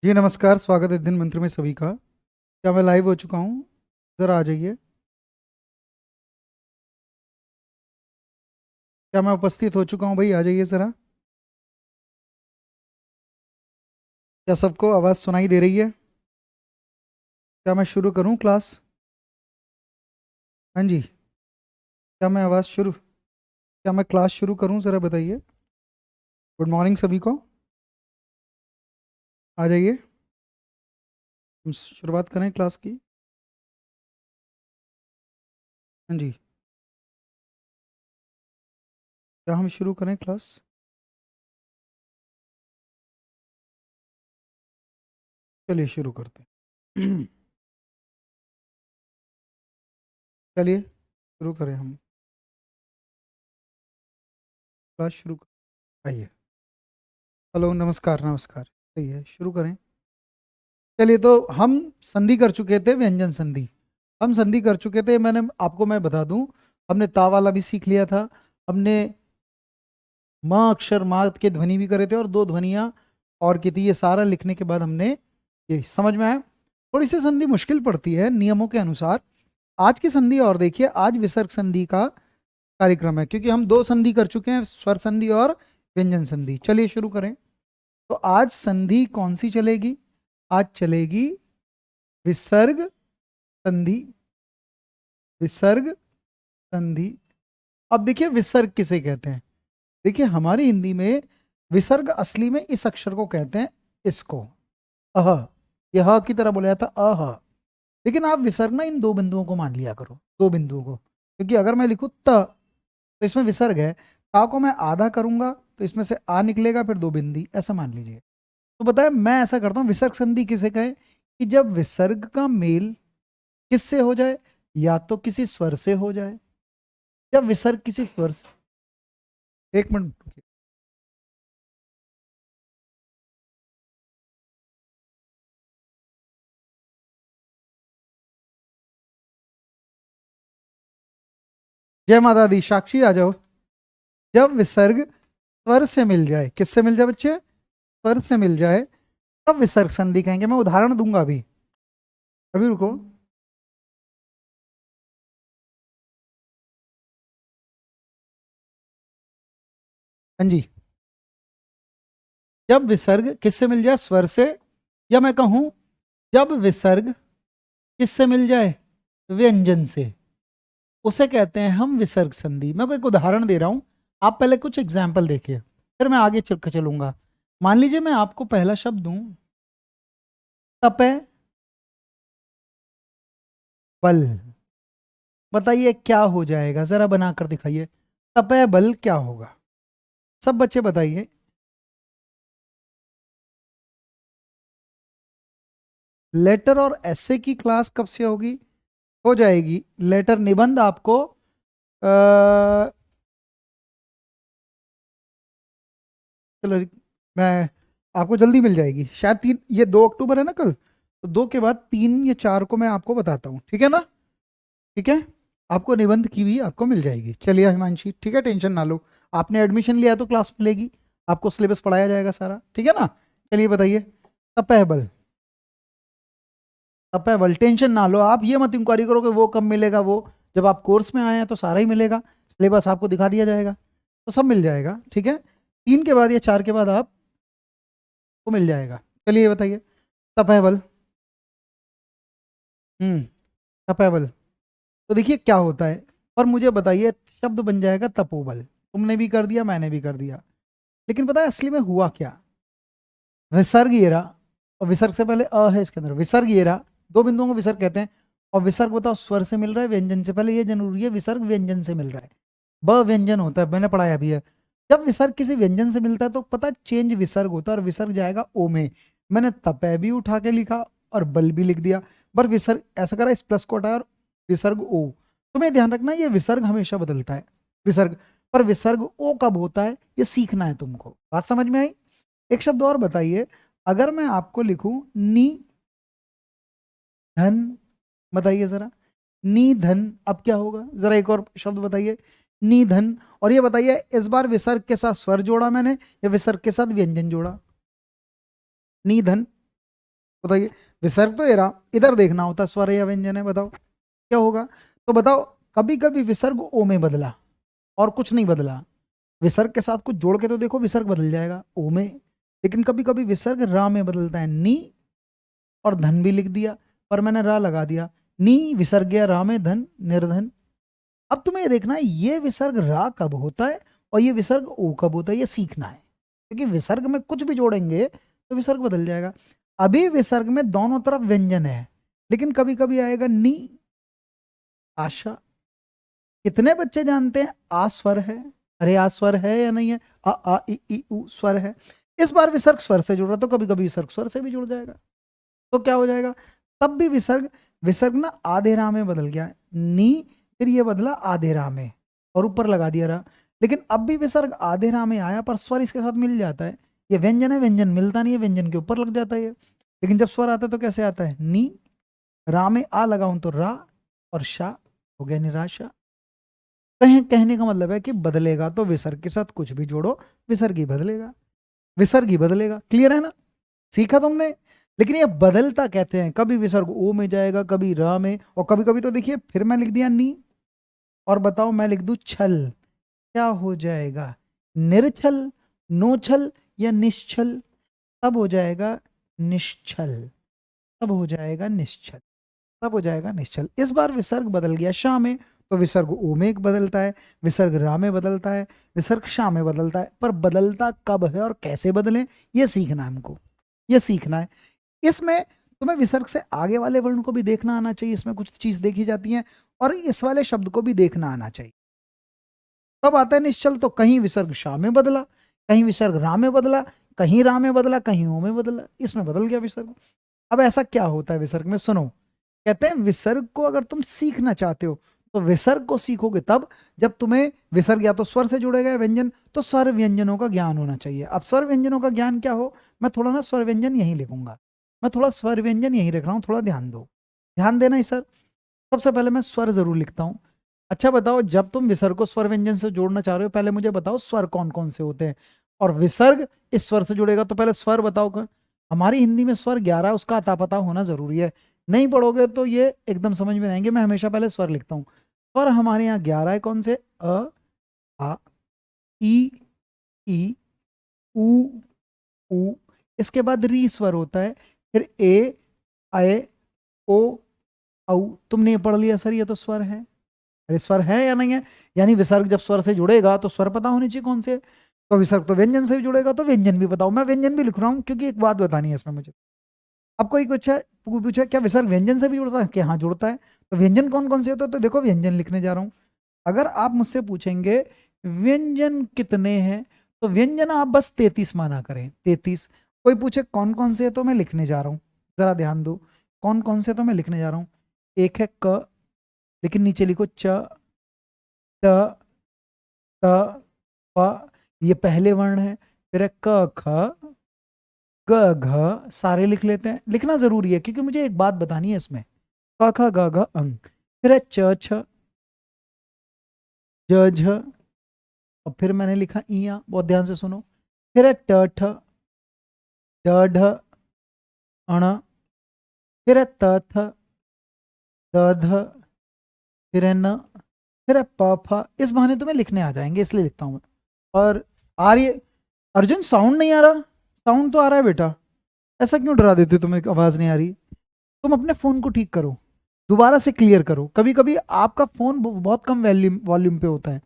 जी नमस्कार, स्वागत है दिन मंत्र में सभी का। क्या मैं लाइव हो चुका हूँ? ज़रा आ जाइए। क्या मैं उपस्थित हो चुका हूँ भाई? आ जाइए ज़रा। क्या सबको आवाज़ सुनाई दे रही है? क्या मैं शुरू करूँ क्लास? हाँ जी। क्या मैं आवाज़ शुरू क्या मैं क्लास शुरू करूँ, ज़रा बताइए। गुड मॉर्निंग सभी को। आ जाइए, हम शुरुआत करें क्लास की। हाँ जी। क्या हम शुरू करें क्लास? चलिए शुरू करते हैं। चलिए शुरू करें हम। क्लास आइए। हेलो, नमस्कार नमस्कार। सही है, शुरू करें। चलिए, तो हम संधि कर चुके थे, व्यंजन संधि। हम संधि कर चुके थे, मैं बता दूं। हमने ता वाला भी सीख लिया था। हमने माँ अक्षर माँ के ध्वनि भी करे थे, और दो ध्वनियाँ और की थी। ये सारा लिखने के बाद हमने ये समझ में आया। थोड़ी सी संधि मुश्किल पड़ती है नियमों के अनुसार। आज की संधि और देखिए, आज विसर्ग संधि का कार्यक्रम है, क्योंकि हम दो संधि कर चुके हैं, स्वर संधि और व्यंजन संधि। चलिए शुरू करें। तो आज संधि कौन सी चलेगी? आज चलेगी विसर्ग संधि। विसर्ग संधि। अब देखिए, विसर्ग किसे कहते हैं? देखिए, हमारी हिंदी में विसर्ग असली में इस अक्षर को कहते हैं, इसको अह। यह की तरह बोला जाता अह। लेकिन आप विसर्ग ना इन दो बिंदुओं को मान लिया करो, दो बिंदुओं को, क्योंकि अगर मैं लिखूं तो इसमें विसर्ग है। ता को मैं आधा करूंगा तो इसमें से आ निकलेगा, फिर दो बिंदी, ऐसा मान लीजिए। तो बताए, मैं ऐसा करता हूं, विसर्ग संधि किसे कहें? कि जब विसर्ग का मेल किससे हो जाए? या तो किसी स्वर से हो जाए। जब विसर्ग किसी स्वर से, एक मिनट रुकिए। जय माता दी, साक्षी आ जाओ। जब विसर्ग स्वर से मिल जाए, किससे मिल जाए बच्चे? स्वर से मिल जाए, तब विसर्ग संधि कहेंगे। मैं उदाहरण दूंगा अभी। अभी रुको। हाँ जी। जब विसर्ग किससे मिल जाए? स्वर से। या मैं कहूं, जब विसर्ग किससे मिल जाए? व्यंजन से, उसे कहते हैं हम विसर्ग संधि। मैं कोई एक उदाहरण दे रहा हूं, आप पहले कुछ एग्जाम्पल देखिए, फिर मैं आगे चल चलूंगा। मान लीजिए मैं आपको पहला शब्द दूं, तपे बल। बताइए क्या हो जाएगा, जरा बनाकर दिखाइए। तपे बल क्या होगा? सब बच्चे बताइए। लेटर और एसे की क्लास कब से होगी? हो जाएगी। लेटर निबंध आपको चलो, मैं आपको जल्दी मिल जाएगी शायद। तीन, ये 2 अक्टूबर है ना कल, तो 2 के बाद 3 या 4 को मैं आपको बताता हूँ, ठीक है ना? ठीक है। आपको निबंध की भी आपको मिल जाएगी। चलिए हिमांशी, ठीक है, टेंशन ना लो। आपने एडमिशन लिया तो क्लास मिलेगी, आपको सिलेबस पढ़ाया जाएगा सारा, ठीक है ना? चलिए बताइए। तपह बल। तपह बल, टेंशन ना लो आप। ये मत इंक्वायरी करो कि वो कब मिलेगा। वो जब आप कोर्स में आए हैं तो सारा ही मिलेगा, सिलेबस आपको दिखा दिया जाएगा, तो सब मिल जाएगा, ठीक है? 3 के बाद या 4 के बाद आपको मिल जाएगा। चलिए बताइए। तपह बल। हम्म। तपह बल। तो देखिए क्या होता है, और मुझे बताइए, शब्द बन जाएगा तपोबल। तुमने भी कर दिया, मैंने भी कर दिया। लेकिन पता है असली में हुआ क्या? विसर्ग ये रहा, और विसर्ग से पहले अ है इसके अंदर। विसर्ग ये रहा, दो बिंदुओं को विसर्ग कहते हैं। और विसर्ग बताओ, स्वर से मिल रहा है व्यंजन से? पहले ये जरूरी है, विसर्ग व्यंजन से मिल रहा है। ब व्यंजन होता है, मैंने पढ़ाया भी है। जब विसर्ग किसी व्यंजन से मिलता है तो पता है चेंज विसर्ग होता है, और विसर्ग जाएगा ओ में। मैंने तपै भी उठा के लिखा और बल भी लिख दिया, पर विसर्ग ऐसा करा, इस प्लस को हटाया और विसर्ग ओ। तुम्हें ध्यान रखना, ये विसर्ग हमेशा बदलता है, विसर्ग। पर विसर्ग ओ कब होता है, ये सीखना है तुमको। बात समझ में आई? एक शब्द और बताइए। अगर मैं आपको लिखूं नी धन, बताइए जरा। नी धन, अब क्या होगा? जरा एक और शब्द बताइए। नी धन। और ये बताइए, इस बार विसर्ग के साथ स्वर जोड़ा मैंने या विसर्ग के साथ व्यंजन जोड़ा? नी धन। बताइए, विसर्ग तो इधर देखना होता, स्वर या व्यंजन है, बताओ क्या होगा। तो बताओ, कभी कभी विसर्ग ओ में बदला और कुछ नहीं बदला, विसर्ग के साथ कुछ जोड़ के तो देखो, विसर्ग बदल जाएगा ओ में। लेकिन कभी कभी विसर्ग रा में बदलता है, नी और धन भी लिख दिया, पर मैंने रा लगा दिया, नी विसर्ग गया रा में, धन निर्धन। अब तुम्हें ये देखना है ये विसर्ग रा कब होता है और ये विसर्ग ओ कब होता है, ये सीखना है, क्योंकि विसर्ग में कुछ भी जोड़ेंगे तो विसर्ग बदल जाएगा। अभी विसर्ग में दोनों तरफ व्यंजन है, लेकिन कभी कभी आएगा नी, आशा। कितने बच्चे जानते हैं आ स्वर है? अरे आ स्वर है या नहीं है? आ ई उ स्वर है। इस बार विसर्ग स्वर से जुड़ रहा, तो कभी कभी विसर्ग स्वर से भी जुड़ जाएगा, तो क्या हो जाएगा, तब भी विसर्ग, विसर्ग ना आधे रा में बदल गया, नी, फिर ये बदला आधे रा में और ऊपर लगा दिया रा। लेकिन अब भी विसर्ग आधे रा में आया, पर स्वर इसके साथ मिल जाता है। ये व्यंजन है, व्यंजन मिलता नहीं है, व्यंजन के ऊपर लग जाता है ये। लेकिन जब स्वर आता है तो कैसे आता है, नी, रा में आ लगाऊं तो रा, और शा हो गया निराशा। कहने का मतलब है कि बदलेगा तो विसर्ग के साथ कुछ भी जोड़ो, विसर्ग ही बदलेगा, विसर्ग ही बदलेगा। क्लियर है ना, सीखा तुमने। लेकिन ये बदलता कहते हैं, कभी विसर्ग ओ में जाएगा, कभी र में, और कभी कभी तो देखिए फिर मैं लिख दिया नी, और बताओ मैं लिख दूं छल, क्या हो जाएगा, निर्छल, नोछल या निश्चल? तब हो जाएगा निश्चल, तब हो जाएगा निश्चल, तब हो जाएगा निश्चल। इस बार विसर्ग बदल गया शा में, तो विसर्ग ओ में बदलता है, विसर्ग रा में बदलता है, विसर्ग शा में बदलता है, पर बदलता कब है और कैसे बदले, ये सीखना है हमको, ये सीखना है। इसमें तुम्हें विसर्ग से आगे वाले वर्ण को भी देखना आना चाहिए, इसमें कुछ चीज देखी जाती है, और इस वाले शब्द को भी देखना आना चाहिए। तब आता है निश्चल, तो कहीं विसर्ग शा में बदला, कहीं विसर्ग रा में बदला, कहीं रा में बदला, कहीं ओ में बदला, इसमें बदल गया विसर्ग। अब ऐसा क्या होता है विसर्ग में, सुनो। कहते हैं विसर्ग को अगर तुम सीखना चाहते हो, तो विसर्ग को सीखोगे तब जब तुम्हें विसर्ग या तो स्वर से जुड़ेगा या व्यंजन, तो स्वर व्यंजनों का ज्ञान होना चाहिए। अब स्वर व्यंजनों का ज्ञान क्या हो, मैं थोड़ा ना स्वर व्यंजन यहीं लिखूंगा, मैं थोड़ा स्वर व्यंजन यहीं लिख रहा हूँ, थोड़ा ध्यान दो, ध्यान देना ही सर। सबसे पहले मैं स्वर जरूर लिखता हूँ। अच्छा बताओ, जब तुम विसर्ग को स्वर व्यंजन से जोड़ना चाह रहे हो, पहले मुझे बताओ स्वर कौन कौन से होते हैं, और विसर्ग इस स्वर से जुड़ेगा, तो पहले स्वर बताओ। हमारी हिंदी में स्वर 11, उसका अता पता होना जरूरी है, नहीं पढ़ोगे तो ये एकदम समझ में नहीं आएंगे। मैं हमेशा पहले स्वर लिखता हूँ। स्वर हमारे यहाँ 11 है, कौन से, अ, आ, ई, ई, उ, उ, इसके बाद री स्वर होता है, फिर ए, आए, ओ, औ। तुमने ये पढ़ लिया सर, ये तो स्वर है। अरे स्वर है या नहीं है, यानी विसर्ग जब स्वर से जुड़ेगा तो स्वर पता होने चाहिए कौन से, तो विसर्ग तो व्यंजन से भी जुड़ेगा तो व्यंजन भी बताओ। मैं व्यंजन भी लिख रहा हूँ, क्योंकि एक बात बतानी है इसमें मुझे। अब कोई कुछ है, पूछा क्या विसर्ग व्यंजन से भी जुड़ता है, कि हाँ जुड़ता है, तो व्यंजन कौन कौन से होते हैं, तो देखो व्यंजन लिखने जा रहा हूँ। अगर आप मुझसे पूछेंगे व्यंजन कितने हैं, तो व्यंजन आप बस 33 माना करें, 33। कोई पूछे कौन कौन से है, तो मैं लिखने जा रहा हूँ, जरा ध्यान दो, कौन कौन से, तो मैं लिखने जा रहा हूँ। एक है क, लेकिन नीचे लिखो च, ट, त, प, ये पहले वर्ण है। फिर है क, ख, ग, घ, सारे लिख लेते हैं, लिखना जरूरी है क्योंकि मुझे एक बात बतानी है इसमें। क, ख, ग, घ, अंग। फिर है च, छ, ज, झ, और फिर मैंने लिखा इया, बहुत ध्यान से सुनो। फिर है ट, ठ, ड, ढ, अण। फिर है त, थ, द, ध, फिर है न, फिर है प, फ। इस बहाने तुम्हें लिखने आ जाएंगे, इसलिए लिखता हूं मैं। और आ रही है, अर्जुन साउंड नहीं आ रहा? साउंड तो आ रहा है बेटा, ऐसा क्यों डरा देते, तुम्हें आवाज नहीं आ रही? तुम अपने फोन को ठीक करो, दोबारा से क्लियर करो। कभी कभी आपका फोन बहुत कम वॉल्यूम वॉल्यूम पे होता है।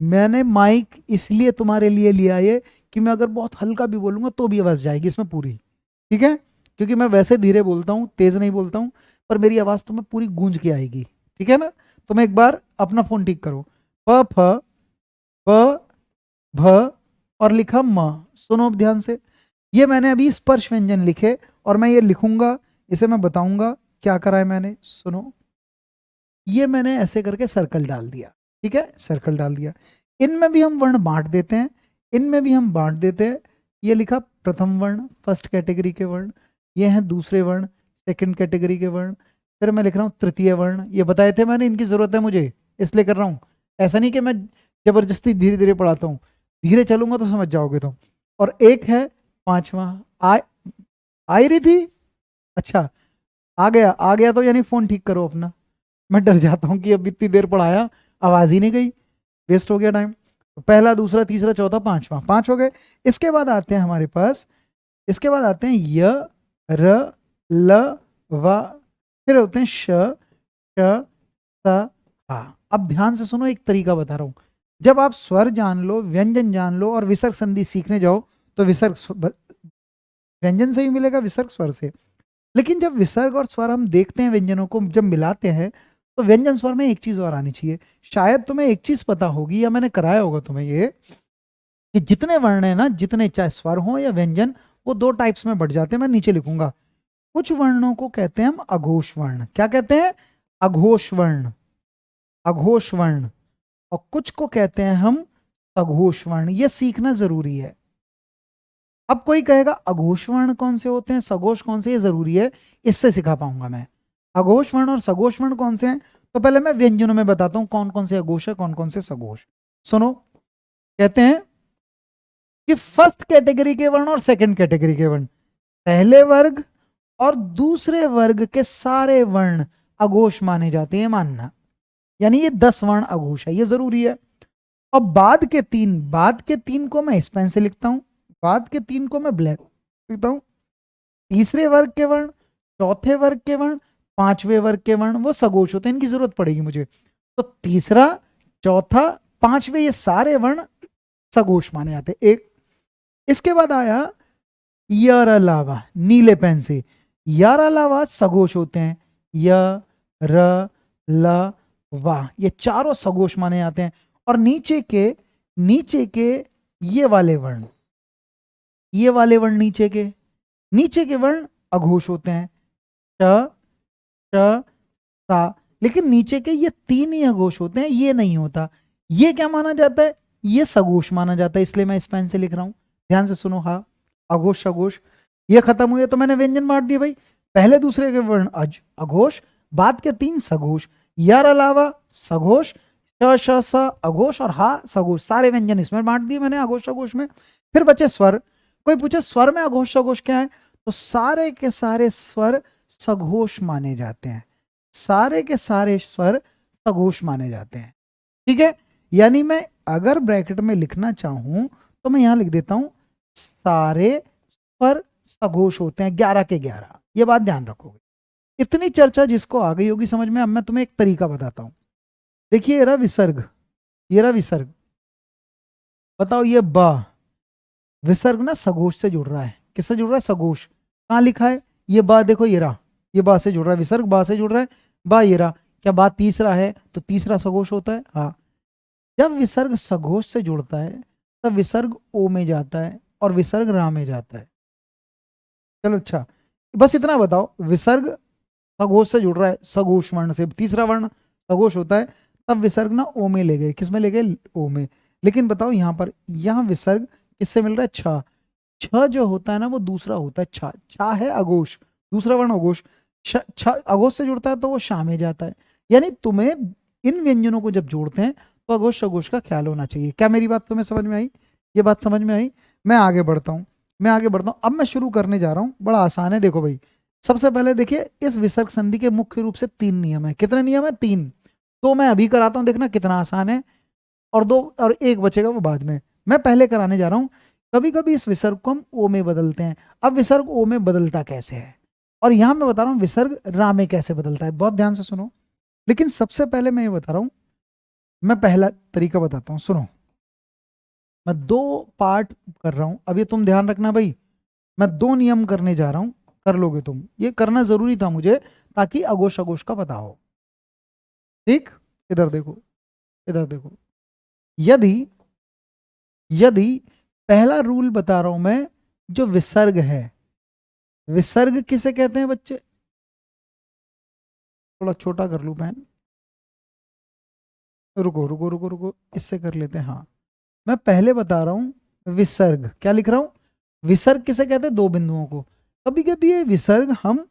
मैंने माइक इसलिए तुम्हारे लिए लिया है कि मैं अगर बहुत हल्का भी बोलूंगा तो भी आवाज जाएगी इसमें पूरी, ठीक है? क्योंकि मैं वैसे धीरे बोलता हूँ, तेज नहीं बोलता हूँ, पर मेरी आवाज तुम्हें पूरी गूंज के आएगी, ठीक है ना? तुम एक बार अपना फोन ठीक करो। प, फ, प, भ, और लिखा म। सुनो अब ध्यान से, ये मैंने अभी स्पर्श व्यंजन लिखे, और मैं ये लिखूंगा, इसे मैं बताऊंगा क्या करा है मैंने। सुनो, ये मैंने ऐसे करके सर्कल डाल दिया, ठीक है, सर्कल डाल दिया। इनमें भी हम वर्ण बांट देते हैं, इनमें भी हम बांट देते हैं। ये लिखा प्रथम वर्ण, फर्स्ट कैटेगरी के वर्ण, ये हैं दूसरे वर्ण, सेकंड कैटेगरी के वर्ण। फिर मैं लिख रहा हूँ तृतीय वर्ण, ये बताए थे मैंने, इनकी जरूरत है मुझे इसलिए कर रहा हूँ। ऐसा नहीं कि मैं जबरदस्ती धीरे धीरे पढ़ाता हूँ, धीरे चलूंगा तो समझ जाओगे तुम। और एक है पांचवा, आ, आ ही रही थी, अच्छा, आ गया तो यानी फोन ठीक करो अपना। मैं डर जाता हूँ कि अब इतनी देर पढ़ाया, आवाज ही नहीं गई, वेस्ट हो गया टाइम। तो पहला, दूसरा, तीसरा, चौथा, पांचवा, 5 हो गए। इसके बाद आते हैं हमारे पास, इसके बाद आते हैं य, र, ल, व, फिर होते हैं श, श, स, हा। अब ध्यान से सुनो, एक तरीका बता रहा हूं। जब आप स्वर जान लो, व्यंजन जान लो और विसर्ग संधि सीखने जाओ, तो व्यंजन से ही मिलेगा, विसर्ग स्वर से। लेकिन जब विसर्ग और स्वर हम देखते हैं, व्यंजनों को जब मिलाते हैं, तो व्यंजन स्वर में एक चीज और आनी चाहिए। शायद तुम्हें एक चीज पता होगी, या मैंने कराया होगा तुम्हें ये, कि जितने वर्ण है ना, जितने चाहे स्वर हो या व्यंजन, वो 2 टाइप्स में बढ़ जाते हैं। मैं नीचे लिखूंगा। कुछ वर्णों को कहते हैं हम अघोष वर्ण। क्या कहते हैं? अघोष वर्ण, अघोष वर्ण। और कुछ को कहते हैं हम सघोष वर्ण। ये सीखना जरूरी है। अब कोई कहेगा अघोष वर्ण कौन से होते हैं, सघोष कौन से, ये जरूरी है, इससे सिखा पाऊंगा मैं। अघोष वर्ण और सघोष वर्ण कौन से हैं? तो पहले मैं व्यंजनों में बताता हूं कौन कौन से अघोष है, कौन कौन से सघोष। सुनो, कहते हैं कि फर्स्ट कैटेगरी के वर्ण और सेकंड कैटेगरी के वर्ण, पहले वर्ग और दूसरे वर्ग के सारे वर्ण अघोष माने जाते हैं, मानना। यानी ये 10 वर्ण अघोष है, ये जरूरी है। और बाद के तीन को मैं इस पेन से लिखता हूं, बाद के 3 को मैं ब्लैक लिखता हूं। तीसरे वर्ग के वर्ण, चौथे वर्ग के वर्ण, पांचवें वर्ग के वर्ण, वो सघोष होते हैं, इनकी जरूरत पड़ेगी मुझे। तो तीसरा, चौथा, पांचवें, ये सारे वर्ण सघोष माने जाते। एक, इसके बाद आया यार अलावा, नीले पेन से, यार अलावा सघोष होते हैं। य, र, ल, वा, ये चारों सघोष माने जाते हैं। और नीचे के ये वाले वर्ण, ये वाले वर्ण नीचे के वर्ण अघोष होते हैं। श, श, सा। लेकिन नीचे के ये 3 ही अघोष होते हैं, ये नहीं होता। ये क्या माना जाता है? ये सघोष माना जाता है, इसलिए मैं इस पेन से लिख रहा हूं। ध्यान से सुनो, हा, अघोष सघोष, ये खत्म हुए तो मैंने व्यंजन बांट दिए भाई। पहले दूसरे के वर्ण अघोष, बाद के 3 सघोष, यार अलावा सघोष, श, श, स अघोष और हा सघोष, सारे व्यंजन इसमें बांट दिए मैंने अघोष सघोष में। फिर बचे स्वर। कोई पूछे स्वर में अघोष सघोष क्या है, तो सारे के सारे स्वर सघोष माने जाते हैं, सारे के सारे स्वर सघोष माने जाते हैं। ठीक है, यानी मैं अगर ब्रैकेट में लिखना चाहूं तो मैं यहां लिख देता हूं सारे स्वर सघोष होते हैं, 11 के 11। ये बात ध्यान रखोगे। इतनी चर्चा जिसको आ गई होगी समझ में, अब मैं तुम्हें एक तरीका बताता हूं। देखिए, ये रहा विसर्ग, ये रहा विसर्ग। बताओ, ये ब विसर्ग ना सघोष से जुड़ रहा है। किससे जुड़ रहा है? सघोष। कहां लिखा है? ये बा, देखो ये रहा, ये बा से जुड़ रहा है, विसर्ग बा से जुड़ रहा है, बा ये रहा। क्या बा तीसरा है? तो तीसरा सघोष होता है। हाँ, जब विसर्ग सघोष से जुड़ता है तब विसर्ग ओ में जाता है और विसर्ग रा में जाता है। चलो अच्छा, बस इतना बताओ, विसर्ग सघोष से जुड़ रहा है, सघोष वर्ण से, तीसरा वर्ण सघोष होता है, तब विसर्ग ना ओ में ले गए। किस में ले गए? ओ में। लेकिन बताओ यहां पर, यहां विसर्ग किससे मिल रहा है? छ। छ जो होता है ना, वो दूसरा होता है छा। छा है अघोष, दूसरा वर्ण अघोष। छ अघोष से जुड़ता है तो वो शा में जाता है। यानी तुम्हें इन व्यंजनों को जब जोड़ते हैं तो अघोष अघोष का ख्याल होना चाहिए। क्या मेरी बात तुम्हें समझ में आई? ये बात समझ में आई? मैं आगे बढ़ता हूँ, अब मैं शुरू करने जा रहा हूँ। बड़ा आसान है, देखो भाई। सबसे पहले देखिए, इस विसर्ग संधि के मुख्य रूप से 3 नियम है। कितने नियम है? 3। तो मैं अभी कराता हूँ, देखना कितना आसान है। और 2 और 1 बचेगा, वो बाद में। मैं पहले कराने जा रहा हूँ। कभी कभी इस विसर्ग को हम ओ में बदलते हैं। अब विसर्ग ओ में बदलता कैसे है, और यहां मैं बता रहा हूं विसर्ग रा में कैसे बदलता है। बहुत ध्यान से सुनो। लेकिन सबसे पहले मैं ये बता रहा हूं, मैं पहला तरीका बताता हूं, सुनो। मैं 2 पार्ट कर रहा हूं, अब ये तुम ध्यान रखना भाई। मैं 2 नियम करने जा रहा हूं, कर लोगे तुम। ये करना जरूरी था मुझे, ताकि अघोष अघोष का पता हो। ठीक, इधर देखो, इधर देखो। यदि यदि पहला रूल बता रहा हूं मैं, जो विसर्ग है, विसर्ग किसे कहते हैं बच्चे? थोड़ा छोटा कर लूं पेन, रुको रुको रुको रुको, इससे कर लेते हैं। हाँ, मैं पहले बता रहा हूं विसर्ग। क्या लिख रहा हूं? विसर्ग किसे कहते हैं? 2 बिंदुओं को। कभी कभी ये विसर्ग हम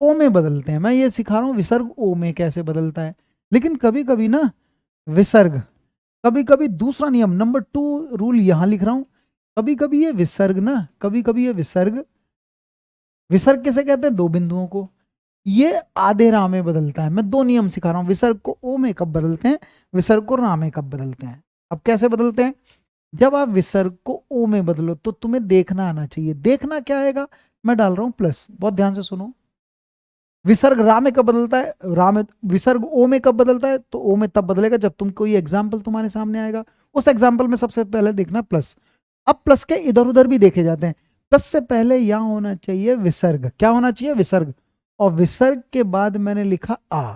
ओ में बदलते हैं, मैं ये सिखा रहा हूं विसर्ग ओ में कैसे बदलता है। लेकिन कभी कभी ना विसर्ग, कभी कभी दूसरा नियम नंबर 2 रूल यहां लिख रहा हूं, कभी कभी ये विसर्ग ना, कभी कभी ये विसर्ग विसर्ग किसे कहते हैं? दो बिंदुओं को। ये आधे रा में बदलता है। मैं दो नियम सिखा रहा हूं, विसर्ग को ओ में कब बदलते हैं, विसर्ग को रा में कब बदलते हैं। अब कैसे बदलते हैं? जब आप विसर्ग को ओ में बदलो तो तुम्हें देखना आना चाहिए। देखना क्या आएगा? मैं डाल रहा हूं प्लस, बहुत ध्यान से सुनो। विसर्ग रा में कब बदलता है? रा में। विसर्ग ओ में कब बदलता है? तो ओ में तब बदलेगा जब तुम कोई एग्जाम्पल तुम्हारे सामने आएगा, उस एग्जाम्पल में सबसे पहले देखना प्लस। अब प्लस के इधर उधर भी देखे जाते हैं। प्लस से पहले यहां होना चाहिए विसर्ग। क्या होना चाहिए? विसर्ग। और विसर्ग के बाद मैंने लिखा आ।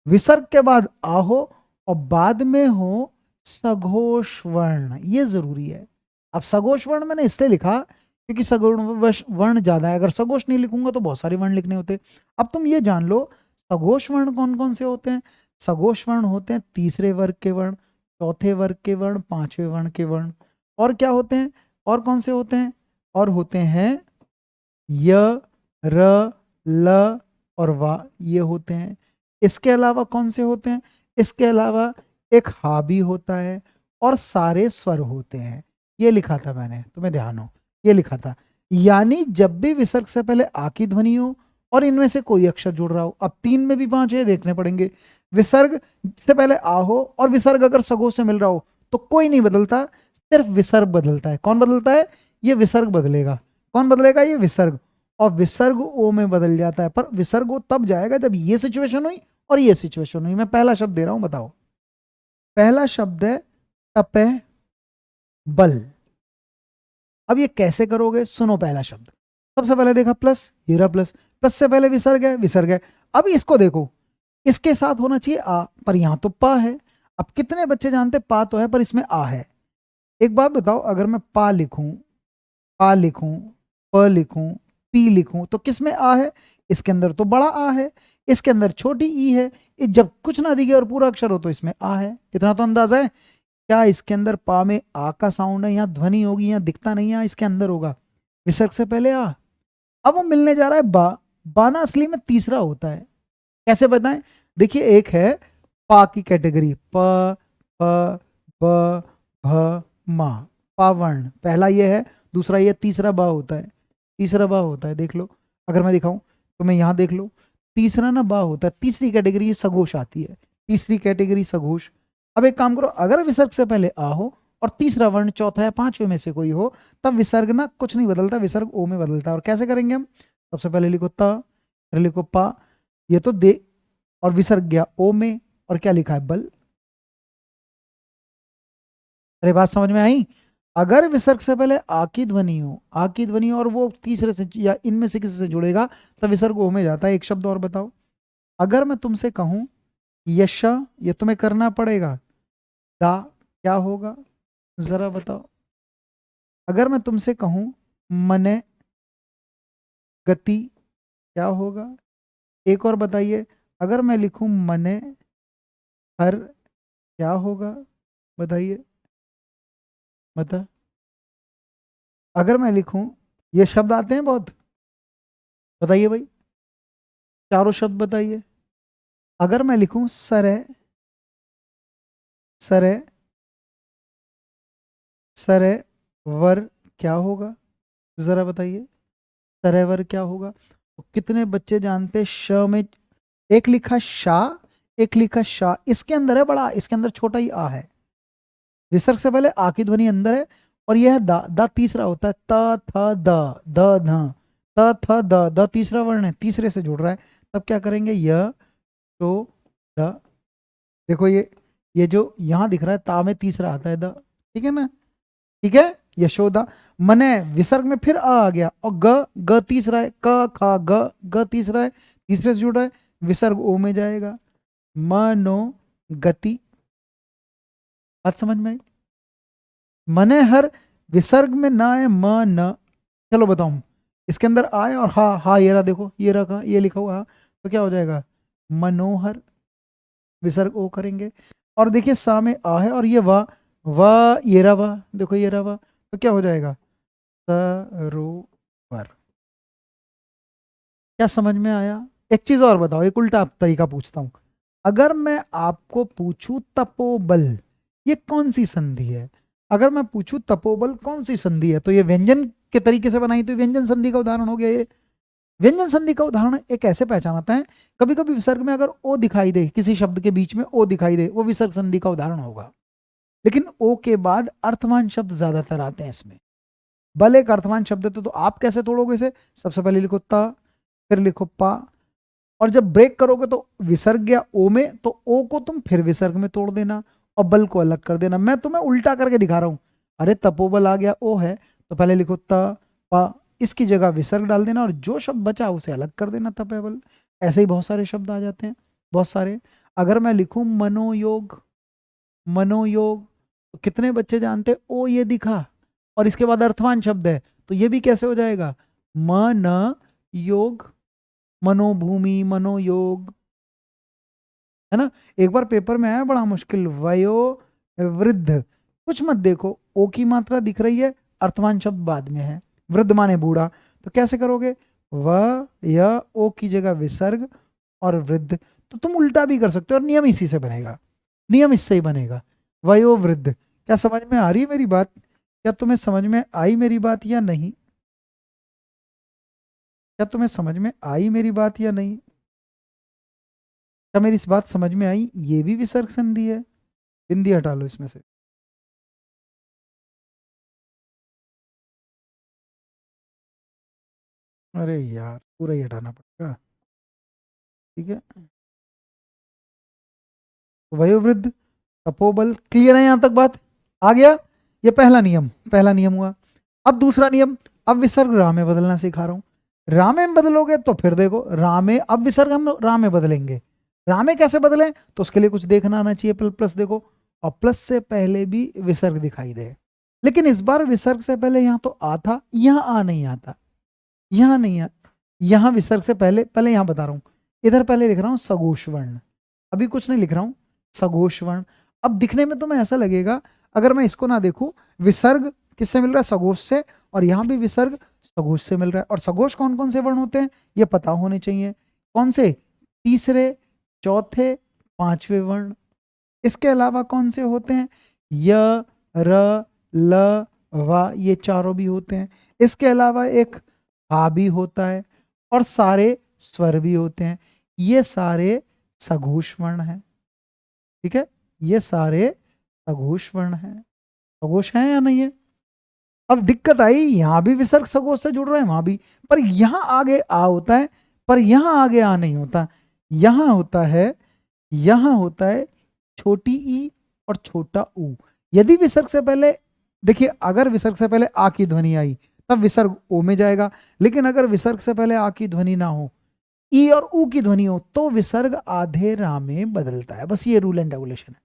विसर्ग के बाद आ हो और बाद में हो सघोष वर्ण, ये जरूरी है। अब सघोष वर्ण मैंने इसलिए लिखा क्योंकि सघोष वर्ण ज्यादा है। अगर सघोष नहीं लिखूंगा तो बहुत सारे वर्ण लिखने होते। अब तुम ये जान लो सघोष वर्ण कौन कौन से होते हैं। सघोष वर्ण होते हैं तीसरे वर्ग के वर्ण, चौथे वर्ग के वर्ण, पांचवें वर्ण के वर्ण। और क्या होते हैं? और कौन से होते हैं? और होते हैं य, र, ल और वा, ये होते हैं। इसके अलावा कौन से होते हैं? इसके अलावा एक हा भी होता है और सारे स्वर होते हैं। ये लिखा था मैंने, तुम्हें ध्यान हो, ये लिखा था। यानी जब भी विसर्ग से पहले आ की ध्वनि हो और इनमें से कोई अक्षर जुड़ रहा हो। अब तीन में भी पांच है, देखने पड़ेंगे। विसर्ग से पहले आ हो और विसर्ग अगर सगो से मिल रहा हो तो कोई नहीं बदलता, सिर्फ विसर्ग बदलता है। कौन बदलता है? ये विसर्ग बदलेगा। कौन बदलेगा? ये विसर्ग। और विसर्ग ओ में बदल जाता है, पर विसर्ग ओ तब जाएगा जब ये सिचुएशन हुई और ये सिचुएशन हुई। मैं पहला शब्द दे रहा हूं, बताओ। पहला शब्द है तपे बल। अब ये कैसे करोगे? सुनो पहला शब्द। सबसे पहले देखा प्लस, ये रहा प्लस। प्लस से पहले विसर्ग है, विसर्ग है। अब इसको देखो, इसके साथ होना चाहिए आ, पर यहां तो पा है। अब कितने बच्चे जानते पा तो है पर इसमें आ है। एक बात बताओ, अगर मैं पा लिखूं, पा लिखूं, प लिखूं, पी लिखूं तो किस में आ है? इसके अंदर तो बड़ा आ है, इसके अंदर छोटी ई है। जब कुछ ना दिखे और पूरा अक्षर हो तो इसमें आ है। इतना तो अंदाजा है। क्या इसके अंदर पा में आ का साउंड है? यहाँ ध्वनि होगी, यहाँ दिखता नहीं है, इसके अंदर होगा। विसर्ग से पहले आ। अब वो मिलने जा रहा है बा। बाना असली में तीसरा होता है। कैसे बताएं? देखिए, एक है पा की कैटेगरी, प, प, ब, भ, मा। पा वर्ण पहला ये है, दूसरा ये, तीसरा बा होता है। तीसरा बा होता है, देख लो। अगर मैं दिखाऊं तो मैं यहां देख लो, तीसरा ना बा होता है। तीसरी कैटेगरी सघोष आती है, तीसरी कैटेगरी सघोष। अब एक काम करो, अगर विसर्ग से पहले आ हो और तीसरा वर्ण चौथा या पांचवें में से कोई हो, तब विसर्ग ना कुछ नहीं बदलता, विसर्ग ओ में बदलता है। और कैसे करेंगे हम? सबसे पहले लिखो ता, फिर लिखो पा, ये तो दे, और विसर्ग गया ओ में, और क्या लिखा है? बल। अरे बात समझ में आई? अगर विसर्ग से पहले आ की ध्वनि हो, आ की ध्वनि और वो तीसरे से या इनमें से किसी से जुड़ेगा, तब विसर्ग ओ में जाता है। एक शब्द और बताओ। अगर मैं तुमसे कहूं यश, ये तुम्हें करना पड़ेगा। दा, क्या होगा? जरा बताओ। अगर मैं तुमसे कहूं मने, गति, क्या होगा? एक और बताइए। अगर मैं लिखूं मने हर, क्या होगा? बताइए, बता। अगर मैं लिखूं, ये शब्द आते हैं बहुत, बताइए भाई, चारों शब्द बताइए। अगर मैं लिखूं सरे, सरे, सरे वर, क्या होगा? जरा बताइए, सरेवर क्या होगा? तो कितने बच्चे जानते श में एक लिखा शा, एक लिखा शा, इसके अंदर है बड़ा, इसके अंदर छोटा ही आ है। विसर्ग से पहले आ की ध्वनि अंदर है, और यह है दा। दा तीसरा होता है, त थ द, द ध, त थ द, द तीसरा वर्ण है, तीसरे से जुड़ रहा है। तब क्या करेंगे? य, तो, द। देखो ये जो यहां दिख रहा है ता में तीसरा आता है द, ठीक है ना? ठीक है। यशोदा। मने विसर्ग में फिर आ गया, और ग, ग तीसरा है, क खा ग, ग तीसरा है, तीसरे से जुड़ रहा है, विसर्ग ओ में जाएगा। मनो गति। बात समझ में आई? मने हर, विसर्ग में ना है म न। चलो बताऊं, इसके अंदर आए और हा, हा ये रहा, देखो ये रखा, ये लिखा हुआ, तो क्या हो जाएगा? मनोहर। विसर्ग ओ करेंगे। और देखिए सा में आ है और ये वाह, वाह ये रहा वाह, देखो ये रहा वाह, तो क्या हो जाएगा? सरोवर। क्या समझ में आया? एक चीज और बताओ, एक उल्टा तरीका पूछता हूं। अगर मैं आपको पूछूं तपोबल, ये कौन सी संधि है? अगर मैं पूछूं तपोबल कौन सी संधि है, तो ये व्यंजन के तरीके से बनाई तो व्यंजन संधि का उदाहरण हो गया ये। व्यंजन संधि का उदाहरण एक ऐसे पहचानाता है, कभी कभी विसर्ग में अगर ओ दिखाई दे, किसी शब्द के बीच में ओ दिखाई दे, वो विसर्ग संधि का उदाहरण होगा। लेकिन ओ के बाद अर्थवान शब्द ज्यादातर आते हैं इसमें। बल एक अर्थवान शब्द है तो आप कैसे तोड़ोगे इसे? सबसे पहले लिखो ता, फिर लिखो पा, और जब ब्रेक करोगे तो विसर्ग गया ओ में, तो ओ को तुम फिर विसर्ग में तोड़ देना और बल को अलग कर देना। मैं तुम्हें उल्टा करके दिखा रहा हूं। अरे तपोबल आ गया, ओ है, तो पहले लिखो ता पा, इसकी जगह विसर्ग डाल देना और जो शब्द बचा उसे अलग कर देना, तपेबल। ऐसे ही बहुत सारे शब्द आ जाते हैं, बहुत सारे। अगर मैं लिखूं मनोयोग, मनोयोग, तो कितने बच्चे जानते हैं ओ ये दिखा और इसके बाद अर्थवान शब्द है, तो ये भी कैसे हो जाएगा? मन योग, मनोभूमि, मनोयोग, है ना। एक बार पेपर में आया बड़ा मुश्किल, वयो वृद्ध, कुछ मत देखो, ओ की मात्रा दिख रही है, अर्थवान शब्द बाद में है, वृद्ध माने बूढ़ा, तो कैसे करोगे? व य ओ की जगह विसर्ग और वृद्ध। तो तुम उल्टा भी कर सकते हो और नियम इसी से बनेगा, नियम इससे ही बनेगा, वयो वृद्ध। क्या समझ में आ रही है मेरी बात? क्या तुम्हें समझ में आई मेरी बात या नहीं? क्या तुम्हें समझ में आई मेरी बात या नहीं? क्या मेरी इस बात समझ में आई? ये भी विसर्ग संधि है, हिंदी हटा लो इसमें से। अरे यार पूरा ही हटाना पड़ेगा, ठीक है। वयोवृद्ध, तपोबल, क्लियर है यहां तक बात? आ गया? ये पहला नियम, पहला नियम हुआ। अब दूसरा नियम, अब विसर्ग रा में बदलना सिखा रहा हूं। रा में बदलोगे तो फिर देखो, रा में अब विसर्ग हम रा में बदलेंगे। रा में कैसे बदलें? तो उसके लिए कुछ देखना आना चाहिए, प्लस प्लस देखो, और प्लस से पहले भी विसर्ग दिखाई दे। लेकिन इस बार विसर्ग से पहले यहाँ तो आ था, यहाँ आ नहीं आता, यहाँ नहीं आ, यहाँ विसर्ग से पहले, पहले यहाँ बता रहा हूँ, इधर पहले लिख रहा हूँ सघोष वर्ण, अभी कुछ नहीं लिख रहा हूँ, सघोष वर्ण। अब दिखने में तुम्हें ऐसा लगेगा, अगर मैं इसको ना देखूं, विसर्ग किससे मिल रहा है? सघोष से, और यहाँ भी विसर्ग सघोष से मिल रहा है। और सघोष कौन कौन से वर्ण होते हैं ये पता होने चाहिए, कौन से? तीसरे, चौथे, पांचवे वर्ण। इसके अलावा कौन से होते हैं? य, र, ल, व, ये चारों भी होते हैं। इसके अलावा एक हा भी होता है, और सारे स्वर भी होते हैं। ये सारे सघोष वर्ण हैं, ठीक है, ये सारे सघोष वर्ण हैं। सघोष हैं या नहीं है? अब दिक्कत आई, यहां भी विसर्ग सघोष से जुड़ रहा है, वहां भी, पर यहां आगे आ होता है, पर यहां आगे आ नहीं होता। यहां होता है, यहां होता है छोटी ई और छोटा ऊ। यदि विसर्ग से पहले, देखिए अगर विसर्ग से पहले आ की ध्वनि आई तब विसर्ग ओ में जाएगा, लेकिन अगर विसर्ग से पहले आ की ध्वनि ना हो, ई और ऊ की ध्वनि हो, तो विसर्ग आधे रा में बदलता है। बस ये रूल एंड रेगुलेशन है।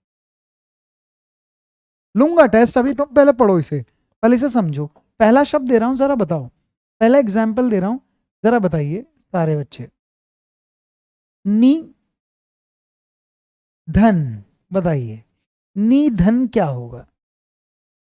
लूंगा टेस्ट, अभी तुम पहले पढ़ो इसे, पहले इसे समझो। पहला शब्द दे रहा हूं, जरा बताओ, पहला एग्जाम्पल दे रहा हूं, जरा बताइए सारे बच्चे। नी धन, बताइए नी धन क्या होगा?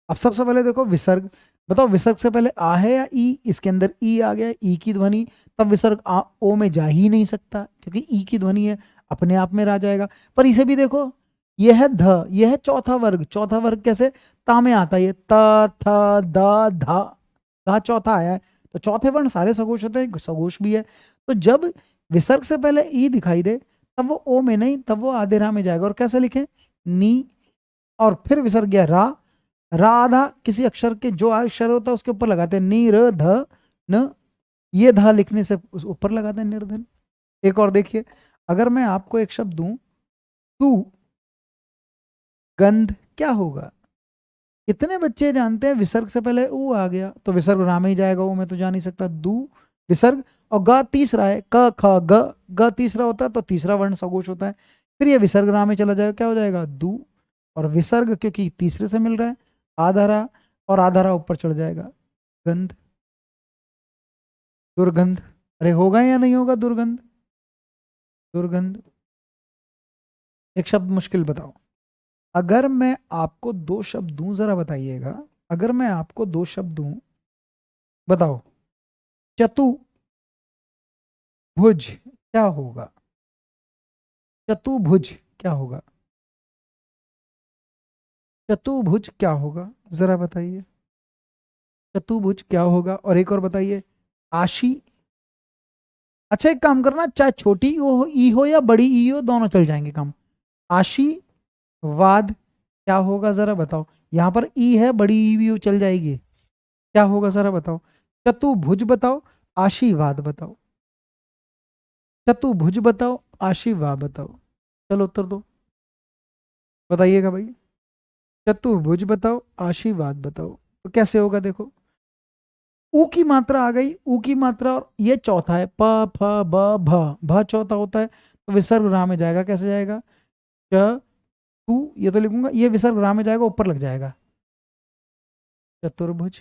अब सबसे पहले देखो विसर्ग, बताओ विसर्ग से पहले आ है या ई? इसके अंदर ई आ गया, ई की ध्वनि, तब विसर्ग आ ओ में जा ही नहीं सकता क्योंकि ई की ध्वनि है, अपने आप में रह जाएगा। पर इसे भी देखो, यह है ध, यह है चौथा वर्ग। चौथा वर्ग कैसे? ता में आता है, ये त, थ, द, धा, धा चौथा आया है, तो चौथे वर्ण सारे सघोष होते हैं, सघोष भी है। तो जब विसर्ग से पहले ई दिखाई दे तब वो ओ में नहीं, तब वो आधे रा में जाएगा। और कैसे लिखें? नी, और फिर विसर्ग गया रा, राधा किसी अक्षर के जो अक्षर होता है उसके ऊपर लगाते हैं, नी र ध न, ये धा लिखने से उस ऊपर लगाते हैं निर्धन। एक और देखिए, अगर मैं आपको एक शब्द दूं, तू गंध, क्या होगा? कितने बच्चे जानते हैं विसर्ग से पहले ऊ आ गया तो विसर्ग रा में ही जाएगा, ऊ में तो जा नहीं सकता, दू विसर्ग, और ग तीसरा है, क ख ग, ग तीसरा होता है तो तीसरा वर्ण सघोष होता है, फिर ये विसर्ग रा में चला जाएगा, क्या हो जाएगा? दू, और विसर्ग क्योंकि तीसरे से मिल रहा है, आधारा, और आधारा ऊपर चढ़ जाएगा, गंध, दुर्गंध। अरे होगा या नहीं होगा दुर्गंध? दुर्गंध। एक शब्द मुश्किल बताओ, अगर मैं आपको दो शब्द दूं, जरा बताइएगा, अगर मैं आपको दो शब्द दूं, बताओ, चतुभुज क्या होगा? चतुभुज क्या होगा? चतुभुज क्या होगा, जरा बताइए, चतुभुज क्या होगा? और एक और बताइए, आशी, अच्छा एक काम करना, चाहे छोटी ई हो या बड़ी ई हो, दोनों चल जाएंगे काम। आशीर्वाद क्या होगा जरा बताओ। यहां पर ई है, बड़ी ई भी चल जाएगी, क्या होगा जरा बताओ। चतुर्भुज बताओ, आशीर्वाद बताओ। चतुर्भुज बताओ, आशीर्वाद बताओ। चलो उत्तर दो, बताइएगा भाई। चतुर्भुज बताओ, आशीर्वाद बताओ। तो कैसे होगा देखो, ऊ की मात्रा आ गई, ऊ की मात्रा, और ये चौथा है, प फ ब भ चौथा होता है, तो विसर्ग रा में जाएगा, कैसे जाएगा, च तू, ये तो लिखूंगा, ये विसर्ग रा में जाएगा, ऊपर लग जाएगा, चतुर्भुज।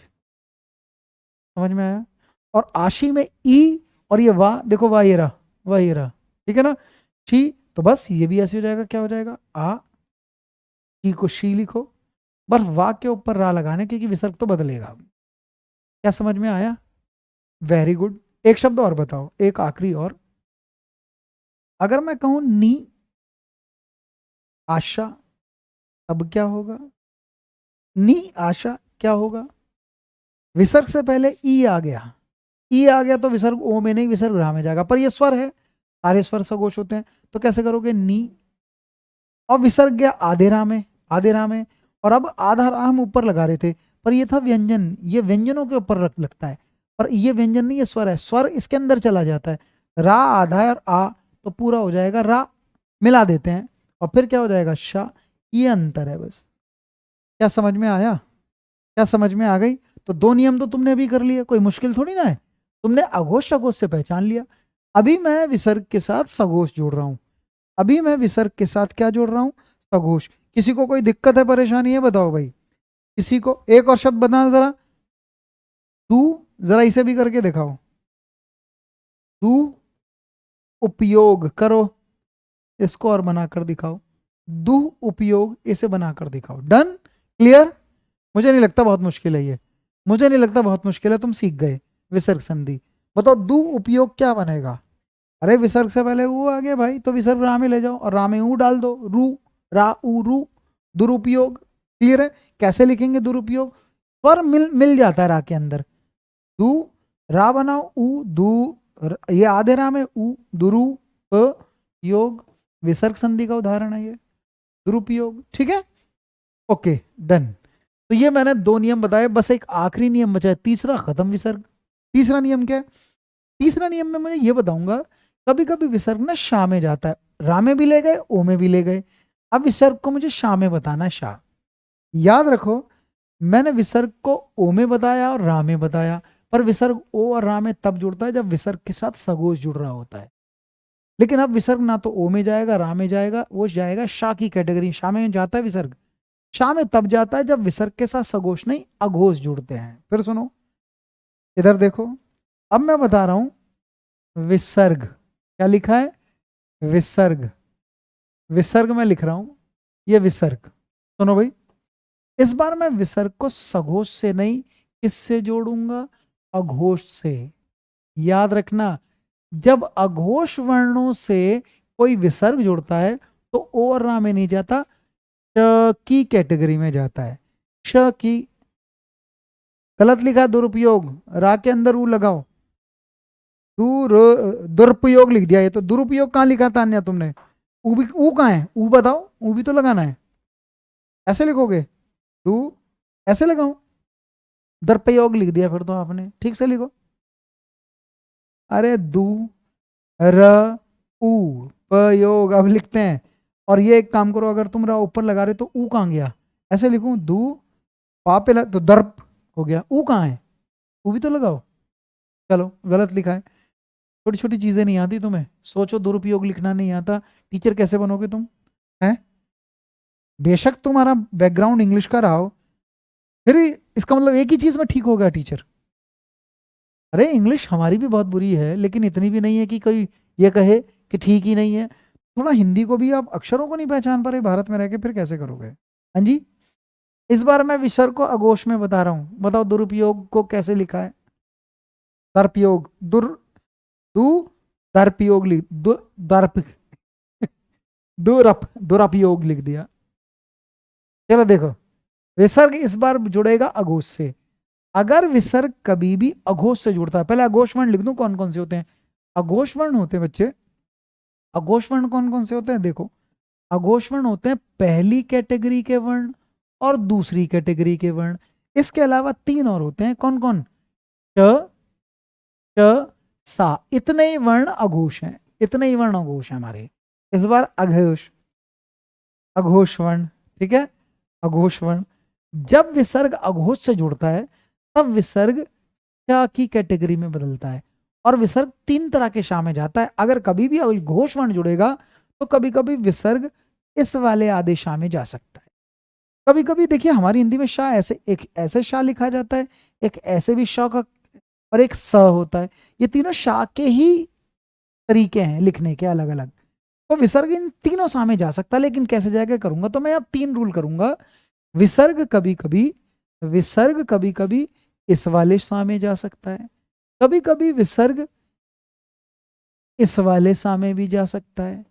समझ में आया। और आशी में ई, और ये वाह देखो, वाह ये रहा, वाह ये रहा, ठीक है ना। शी, तो बस ये भी ऐसे हो जाएगा, क्या हो जाएगा, आ, शी को शी लिखो, बस वाह के ऊपर रा लगाने, क्योंकि विसर्ग तो बदलेगा। क्या समझ में आया, वेरी गुड। एक शब्द और बताओ, एक आखिरी और। अगर मैं कहूं नी आशा, तब क्या होगा, नी आशा क्या होगा। विसर्ग से पहले ई आ गया, ई आ गया तो विसर्ग ओ में नहीं, विसर्ग रा में जाएगा, पर ये स्वर है, सारे स्वर सघोष होते हैं, तो कैसे करोगे, नी, और विसर्ग गया आधे रा में, आधे रा में, और अब आधा रा हम ऊपर लगा रहे थे, पर ये था व्यंजन, ये व्यंजनों के ऊपर लगता है, पर ये व्यंजन नहीं, ये स्वर है, स्वर इसके अंदर चला जाता है, रा आधा है और आ, तो पूरा हो जाएगा रा, मिला देते हैं, और फिर क्या हो जाएगा, शा। ये अंतर है बस। क्या समझ में आया, क्या समझ में आ गई। तो दो नियम तो तुमने अभी कर लिए, कोई मुश्किल थोड़ी ना है, तुमने अघोष सघोष से पहचान लिया। अभी मैं विसर्ग के साथ सघोष जोड़ रहा हूं, अभी मैं विसर्ग के साथ क्या जोड़ रहा हूं, सघोष। किसी को कोई दिक्कत है, परेशानी है, बताओ भाई। किसी को एक और शब्द बताना जरा, तू, जरा इसे भी करके दिखाओ, तू उपयोग करो, इसको और बनाकर दिखाओ, दु उपयोग, इसे बनाकर दिखाओ। Done, clear. मुझे नहीं लगता बहुत मुश्किल है ये, मुझे नहीं लगता बहुत मुश्किल है, तुम सीख गए विसर्ग संधि। बताओ दु उपयोग क्या बनेगा। अरे विसर्ग से पहले ऊ आ गया भाई, तो विसर्ग रा में ले जाओ और रा में ऊ डाल दो, रू, रा ऊ रू, दुरुपयोग। क्लियर है। कैसे लिखेंगे दुरुपयोग, पर मिल जाता है रा के अंदर, दू, रा बनाओ, ऊ दू, ये आधे रा में ऊ, दुरु योग, विसर्ग संधि का उदाहरण है ये, दुरुपयोग, ठीक है। Okay done. तो ये मैंने दो नियम बताए, बस एक आखिरी नियम बचा है, तीसरा खत्म विसर्ग। तीसरा नियम क्या है, तीसरा नियम में मुझे ये बताऊंगा, कभी कभी विसर्ग ना शा में जाता है, रा में भी ले गए, ओ में भी ले गए, अब विसर्ग को मुझे शा में बताना है, शा। याद रखो, मैंने विसर्ग को ओ में बताया और रा में बताया, पर विसर्ग ओ और रा में तब जुड़ता है जब विसर्ग के साथ सगोश जुड़ रहा होता है। लेकिन अब विसर्ग ना तो ओ में जाएगा, रा में जाएगा, वो जाएगा शा की कैटेगरी, शा में जाता है विसर्ग, शा में तब जाता है जब विसर्ग के साथ सगोश नहीं अघोष जुड़ते हैं। फिर सुनो, इधर देखो, अब मैं बता रहा हूं विसर्ग, क्या लिखा है, विसर्ग, विसर्ग मैं लिख रहा हूं, ये विसर्ग। सुनो भाई, इस बार मैं विसर्ग को सघोष से नहीं, किससे जोड़ूंगा, अघोष से। याद रखना, जब अघोष वर्णों से कोई विसर्ग जुड़ता है तो ओ और रा में नहीं जाता, श की कैटेगरी में जाता है, श की। गलत लिखा दुरुपयोग, रा के अंदर ऊ लगाओ, दुरुपयोग लिख दिया, ये तो दुरुपयोग कहां लिखा था अन्य तुमने, ऊ भी, ऊ कहां है, ऊ बताओ, ऊ भी तो लगाना है, ऐसे लिखोगे, दू, ऐसे लगाऊं, दर्पयोग लिख दिया फिर तो आपने, ठीक से लिखो। अरे दू, र, ऊ, पयोग, अब लिखते हैं। और ये एक काम करो, अगर तुम रा ऊपर लगा रहे हो तो ऊ कहां गया, ऐसे लिखूं, दू, पा पे तो दर्प हो गया, ऊ कहां है, ऊ भी तो लगाओ। चलो गलत लिखा है, छोटी छोटी चीजें नहीं आती तुम्हें, सोचो दुरुपयोग लिखना नहीं आता, टीचर कैसे बनोगे तुम, हैं। बेशक तुम्हारा बैकग्राउंड इंग्लिश का रहा हो, फिर इसका मतलब एक ही चीज में ठीक हो गया टीचर। अरे इंग्लिश हमारी भी बहुत बुरी है, लेकिन इतनी भी नहीं है कि कोई ये कहे कि ठीक ही नहीं है। थोड़ा हिंदी को भी आप अक्षरों को नहीं पहचान पा रहे भारत में रह के, फिर कैसे करोगे। हाँ जी, इस बार मैं विसर्ग को अघोष में बता रहा हूं, बताओ दुरुपयोग को कैसे लिखा है, दर्पयोग, दु, दर्पयोग लिख, दर्प, दुरुपयोग लिख दिया। चलो देखो, विसर्ग इस बार जुड़ेगा अघोष से। अगर विसर्ग कभी भी अघोष से जुड़ता है, पहले अघोष वर्ण लिख दूं कौन कौन से होते हैं, अघोष वर्ण होते हैं बच्चे, अघोष वर्ण कौन कौन से होते हैं? देखो, अघोष वर्ण होते हैं पहली कैटेगरी के वर्ण और दूसरी कैटेगरी के वर्ण। इसके अलावा 3 और होते हैं, कौन कौन? च, च, सा। इतने ही वर्ण अघोष हैं, इतने ही वर्ण अघोष हैं हमारे। इस बार अघोष, अघोष वर्ण, ठीक है, अघोष वर्ण। जब विसर्ग अघोष से जुड़ता है तब विसर्ग श की कैटेगरी में बदलता है। और विसर्ग 3 तरह के शा में जाता है। अगर कभी भी अघोष वर्ण जुड़ेगा तो कभी कभी विसर्ग इस वाले आदेश शा में जा सकता है। कभी कभी देखिए हमारी हिंदी में शाह ऐसे, एक ऐसे शाह लिखा जाता है, एक ऐसे भी शाह का, और एक स होता है। ये तीनों शाह के ही तरीके हैं लिखने के, अलग अलग। तो विसर्ग इन तीनों शाह में जा सकता है, लेकिन कैसे जाके करूंगा? तो मैं यहाँ 3 रूल करूंगा। विसर्ग कभी कभी, विसर्ग कभी कभी इस वाले शाह में जा सकता है, कभी कभी विसर्ग इस वाले शाह में भी जा सकता है,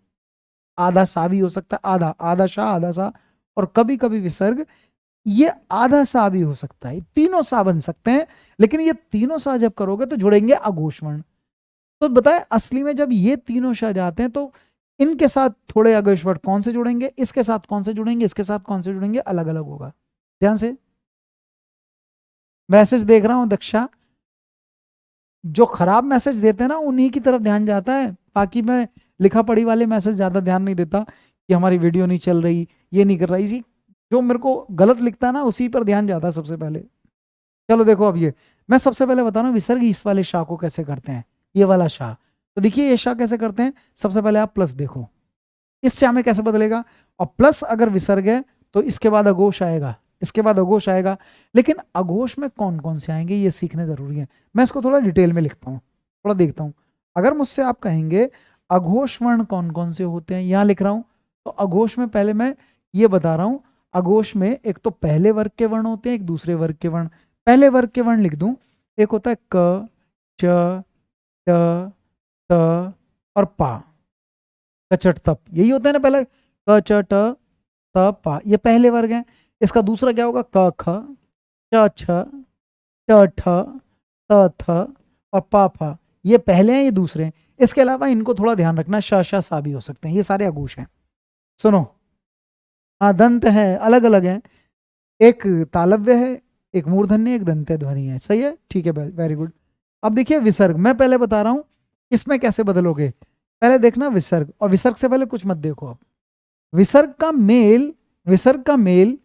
आधा सा भी हो सकता है, आधा आधा शाह आधा सा। और कभी कभी विसर्ग ये आधा सा भी हो सकता है। तीनों सा बन सकते हैं, लेकिन ये तीनों सा जब करोगे तो जुड़ेंगे अघोष वर्ण। तो बताए असली में जब ये तीनों सा जाते हैं तो इनके साथ थोड़े अघोष वर्ण कौन से जुड़ेंगे, इसके साथ कौन से जुड़ेंगे, इसके साथ कौन से जुड़ेंगे, अलग अलग होगा। ध्यान से मैसेज देख रहा हूं दक्षा, जो खराब मैसेज देते हैं ना उन्हीं की तरफ ध्यान जाता है। बाकी मैं लिखा पढ़ी वाले मैसेज ज्यादा ध्यान नहीं देता कि हमारी वीडियो नहीं चल रही, ये नहीं कर रही। इसी जो मेरे को गलत लिखता है ना उसी पर ध्यान जाता है सबसे पहले। चलो देखो, अब ये मैं सबसे पहले बता रहा हूँ विसर्ग इस वाले शाह को कैसे करते हैं, ये वाला शाह। तो देखिए ये शाह कैसे करते हैं। सबसे पहले आप प्लस देखो, इस शाह में कैसे बदलेगा। और प्लस अगर विसर्ग है तो इसके बाद अघोष आएगा, इसके बाद अघोष आएगा। लेकिन अघोष में कौन कौन से आएंगे ये सीखने जरूरी है। मैं इसको थोड़ा डिटेल में लिखता हूँ, थोड़ा देखता हूँ। अगर मुझसे आप कहेंगे अघोष वर्ण कौन कौन से होते हैं, यहां लिख रहा हूं। तो अघोष में पहले मैं ये बता रहा हूं, अघोष में एक तो पहले वर्ग के वर्ण होते हैं, एक दूसरे वर्ग के वर्ण। पहले वर्ग के वर्ण लिख दूं, एक होता है क, च, ट, त और पा। कचट तप, यही होता है ना पहले, क च ट त पा, ये पहले वर्ग है। इसका दूसरा क्या होगा, क ख, च छ, ट ठ, त थ और पा फा। ये पहले हैं, ये दूसरे हैं। इसके अलावा इनको थोड़ा ध्यान रखना, श श सा भी हो सकते हैं। ये सारे अघोष हैं। सुनो, हाँ दंत है, अलग अलग है। एक तालव्य है, एक मूर्धन्य, एक दंत्य ध्वनि है। सही है, ठीक है, वेरी गुड। अब देखिए विसर्ग, मैं पहले बता रहा हूं इसमें कैसे बदलोगे। पहले देखना विसर्ग, और विसर्ग से पहले कुछ मत देखो। अब विसर्ग का मेल, विसर्ग का मेल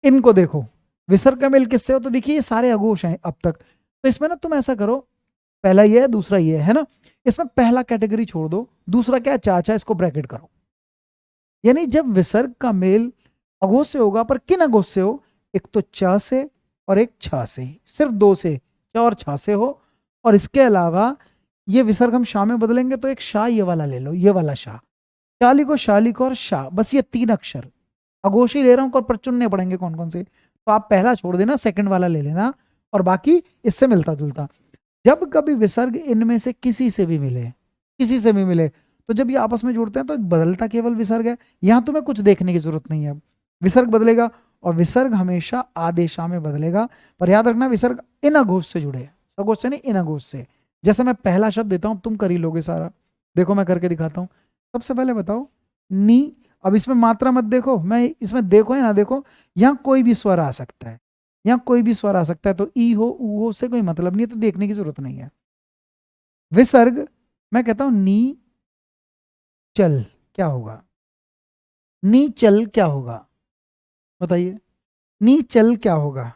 इनको देखो। विसर्ग का मेल किससे हो? तो देखिए ये सारे अघोष हैं अब तक। तो इसमें ना तुम ऐसा करो, पहला ये है, दूसरा ये है ना। इसमें पहला कैटेगरी छोड़ दो, दूसरा क्या है, चाचा, इसको ब्रैकेट करो। यानी जब विसर्ग का मेल अघोष से होगा, पर किन अघोष से हो? एक तो च से और एक छ से, सिर्फ दो से, च और छ से हो। और इसके अलावा ये विसर्ग हम शाह में बदलेंगे तो एक शाह ये वाला ले लो, ये वाला शाह, शालिक, शालिक और शाह, बस ये 3 अक्षर अघोष ही ले रहा हूं, और पर चुनने पड़ेंगे कौन कौन से। तो आप पहला छोड़ देना, सेकंड वाला ले लेना, और बाकी इससे मिलता जुलता। जब कभी विसर्ग इनमें से किसी से भी मिले, किसी से भी मिले, तो जब ये आपस में जुड़ते हैं तो बदलता केवल विसर्ग है। यहां तुम्हें कुछ देखने की जरूरत नहीं है। अब विसर्ग बदलेगा, और विसर्ग हमेशा आदेशा में बदलेगा। पर याद रखना विसर्ग इन अघोष से जुड़े, सघोष से नहीं, इन अघोष से। जैसे मैं पहला शब्द देता हूं, तुम कर ही लोगे सारा। देखो मैं करके दिखाता हूं। सबसे पहले बताओ नी। अब इसमें मात्रा मत देखो, मैं इसमें देखो या ना देखो, यहां कोई भी स्वर आ सकता है, यहां कोई भी स्वर आ सकता है। तो ई हो, ऊ हो, उससे कोई मतलब नहीं है, तो देखने की जरूरत नहीं है। विसर्ग, मैं कहता हूं नी चल, क्या होगा? नी चल क्या होगा, बताइए। नी चल क्या होगा?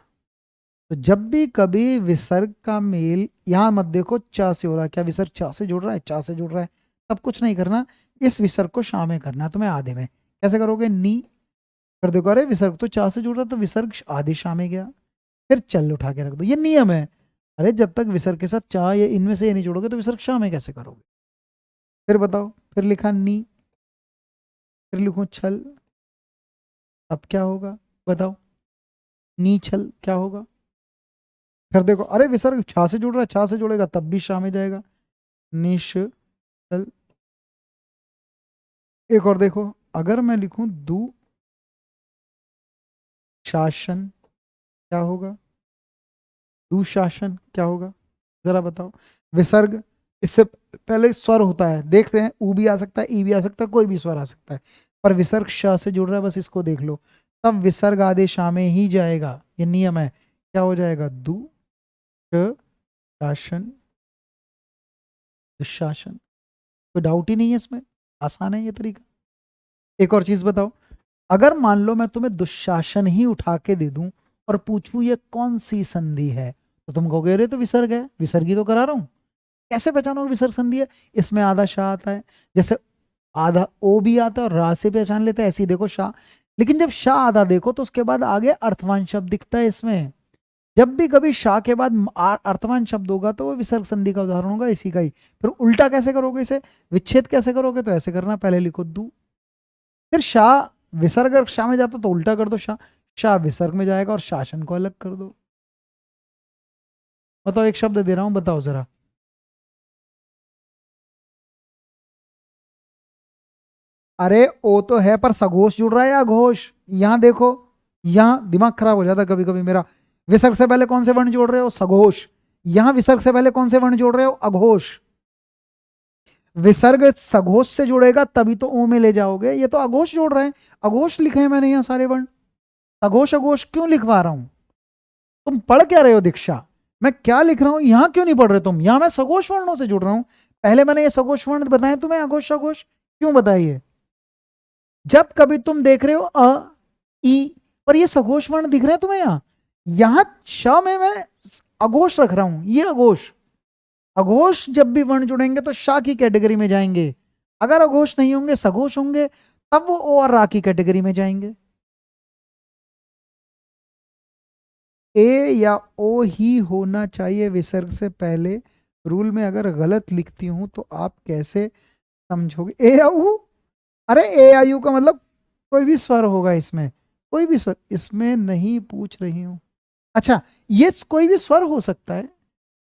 तो जब भी कभी विसर्ग का मेल, यहां मत देखो चा से हो रहा है, क्या विसर्ग चा से जुड़ रहा है, चा से जुड़ रहा है, तब कुछ नहीं करना। इस विसर्ग को शा में करना है तुम्हें, आधे में। कैसे करोगे? नी कर देखो, अरे विसर्ग तो चा से जुड़ रहा है, तो विसर्ग आधे शा में गया, फिर चल उठा के रख दो, ये नियम है। अरे जब तक विसर्ग के साथ चा या इनमें से ये नहीं जोड़ोगे तो विसर्ग शा में कैसे करोगे? फिर बताओ, फिर लिखा नी, फिर लिखूं छल, अब क्या होगा बताओ? नी छल क्या होगा? फिर देखो, अरे विसर्ग छा से जुड़ रहा है, छा से जुड़ेगा तब भी शा में जाएगा, निश छल। एक और देखो, अगर मैं लिखूं दु शासन क्या होगा? दुशासन क्या होगा? जरा बताओ। विसर्ग इससे पहले स्वर होता है, देखते हैं ऊ भी आ सकता है, ई भी आ सकता है, कोई भी स्वर आ सकता है, पर विसर्ग श से जुड़ रहा है, बस इसको देख लो। तब विसर्ग आदेश आ में ही जाएगा, ये नियम है। क्या हो जाएगा? शासन, दुशासन। कोई डाउट ही नहीं है इसमें, आसान है ये तरीका। एक और चीज बताओ, अगर मान लो मैं तुम्हें दुशासन ही उठा के दे दूं और पूछूं ये कौन सी संधि है, तो तुम कहोगे अरे तो विसर्ग है, विसर्ग ही तो करा रहा हूं। कैसे पहचानोगे विसर्ग संधि है? इसमें आधा शाह आता है, जैसे आधा ओ भी आता है और रा से पहचान लेते हैं, ऐसे ही देखो शाह। लेकिन जब शाह आधा देखो तो उसके बाद आगे अर्थवान शब्द दिखता है इसमें। जब भी कभी शाह के बाद अर्थवान शब्द होगा तो वो विसर्ग संधि का उदाहरण होगा, इसी का ही। फिर उल्टा कैसे करोगे इसे, विच्छेद कैसे करोगे? तो ऐसे करना, पहले लिखो दू, फिर शाह, विसर्ग अगर शाह में जाता तो उल्टा कर दो, शाह शाह विसर्ग में जाएगा और शासन को अलग कर दो। बताओ, एक शब्द दे रहा हूं, बताओ जरा। अरे ओ तो है, पर सघोष जुड़ रहा है या घोष? यहां देखो, यहां दिमाग खराब हो जाता है कभी कभी मेरा। विसर्ग से पहले कौन से वर्ण जोड़ रहे हो? सघोष। यहां विसर्ग से पहले कौन से वर्ण जोड़ रहे हो? अघोष। विसर्ग सघोष से जुड़ेगा तभी तो ओ में ले जाओगे, ये तो अघोष जोड़ रहे हैं। अघोष लिखे हैं मैंने यहाँ सारे वर्ण, सघोष अघोष क्यों लिखवा रहा हूं? तुम पढ़ क्या रहे हो दीक्षा? मैं क्या लिख रहा हूं यहां क्यों नहीं पढ़ रहे तुम? यहां मैं सघोष वर्णों से जुड़ रहा हूं। पहले मैंने ये सघोष वर्ण बताए तुम्हें, अघोष अघोष क्यों बताइए? जब कभी तुम देख रहे हो अ ई, पर ये सघोष वर्ण दिख रहे हैं तुम्हें यहां, यहां श में मैं अघोष रख रहा हूं, ये अघोष। अघोष जब भी वर्ण जुड़ेंगे तो शा की कैटेगरी में जाएंगे, अगर अघोष नहीं होंगे, सघोष होंगे, तब वो ओ और रा की कैटेगरी में जाएंगे। ए या ओ ही होना चाहिए विसर्ग से पहले। रूल में अगर गलत लिखती हूं तो आप कैसे समझोगे? ए या ऊ? अरे ए या यू का मतलब कोई भी स्वर होगा इसमें, कोई भी स्वर इसमें नहीं पूछ रही हूं। अच्छा, ये कोई भी स्वर हो सकता है,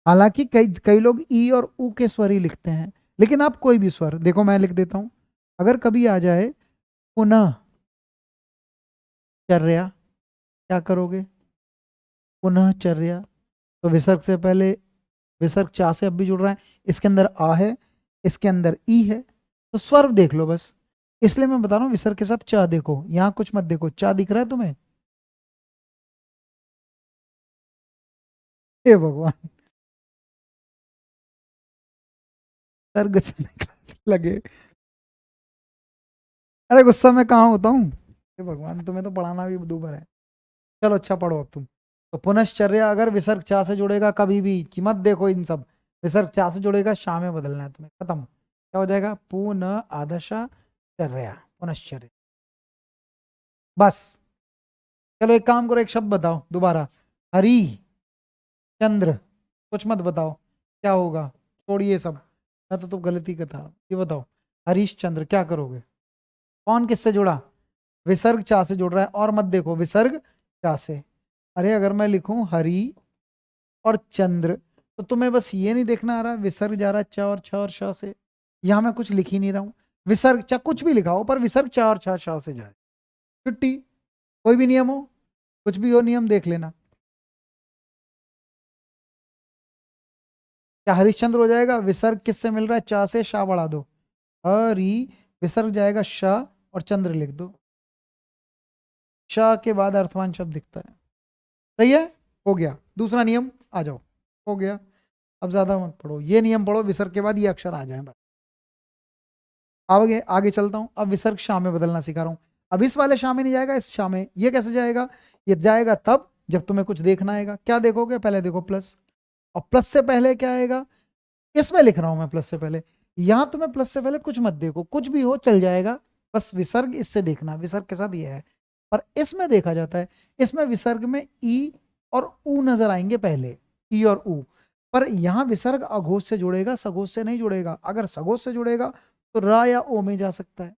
हालांकि कई कई लोग ई और ऊ के स्वर ही लिखते हैं, लेकिन आप कोई भी स्वर देखो, मैं लिख देता हूं। अगर कभी आ जाए पुनः चर्या, क्या करोगे? पुनः चर्या, तो विसर्ग से पहले, विसर्ग चा से अब भी जुड़ रहा है, इसके अंदर आ है, इसके अंदर ई है, तो स्वर देख लो बस। इसलिए मैं बता रहा हूं विसर्ग के साथ चा देखो, यहां कुछ मत देखो। चा दिख रहा है तुम्हें? हे भगवान, सर्ग से निकल लगे। अरे गुस्सा में कहाँ होता हूँ, हे भगवान, तुम्हें तो पढ़ाना भी दूभर है। चलो अच्छा पढ़ो अब तुम। तो पुनश्चर्या अगर विसर्ग चा से जुड़ेगा कभी भी, कि मत देखो इन सब, विसर्ग चा से जुड़ेगा, शा में बदलना है तुम्हें, खत्म। क्या हो जाएगा? पुनः आदशा चर्या, पुनश्चर्या, बस। चलो एक काम करो, एक शब्द बताओ दोबारा। हरि चंद्र, कुछ मत बताओ क्या होगा, छोड़िए सब, मैं तो तुम गलती का था। ये बताओ, हरीश चंद्र क्या करोगे? कौन किससे जुड़ा? विसर्ग चा से जुड़ रहा है, और मत देखो, विसर्ग चा से। अरे अगर मैं लिखूं हरि और चंद्र, तो तुम्हें बस ये नहीं देखना आ रहा विसर्ग जा रहा है च और छ और श से? यहां मैं कुछ लिख ही नहीं रहा हूं, विसर्ग च कुछ भी लिखा हो, पर विसर्ग च और छ श से जाए। छुट्टी, कोई भी नियम हो, कुछ भी हो नियम, देख लेना। क्या हरिश्चंद्र हो जाएगा? विसर्ग किससे मिल रहा है? चा से, शाह बढ़ा दो, हरि, विसर्ग जाएगा शाह और चंद्र लिख दो, शाह के बाद अर्थवान शब्द दिखता है। सही है, हो गया। दूसरा नियम आ जाओ, हो गया। अब ज्यादा मत पढ़ो, ये नियम पढ़ो, विसर्ग के बाद ये अक्षर आ जाए बस। आगे आगे चलता हूं, अब विसर्ग शाह में बदलना सिखा रहा हूं। अब इस वाले शाह में नहीं जाएगा, इस शाह में। ये कैसे जाएगा? ये जाएगा तब जब तुम्हें कुछ देखना आएगा। क्या देखोगे? पहले देखो प्लस, और प्लस से पहले क्या आएगा? इसमें लिख रहा हूं मैं प्लस से पहले, यहां तुम्हें प्लस से पहले कुछ मत देखो, कुछ भी हो चल जाएगा, बस विसर्ग इससे देखना, विसर्ग के साथ ये है। पर इसमें देखा जाता है, इसमें विसर्ग में ई और ऊ नजर आएंगे पहले, ई और ऊ। पर यहां विसर्ग अघोष से जुड़ेगा, सघोष से नहीं जुड़ेगा। अगर सघोष से जुड़ेगा तो रा या ओ में जा सकता है,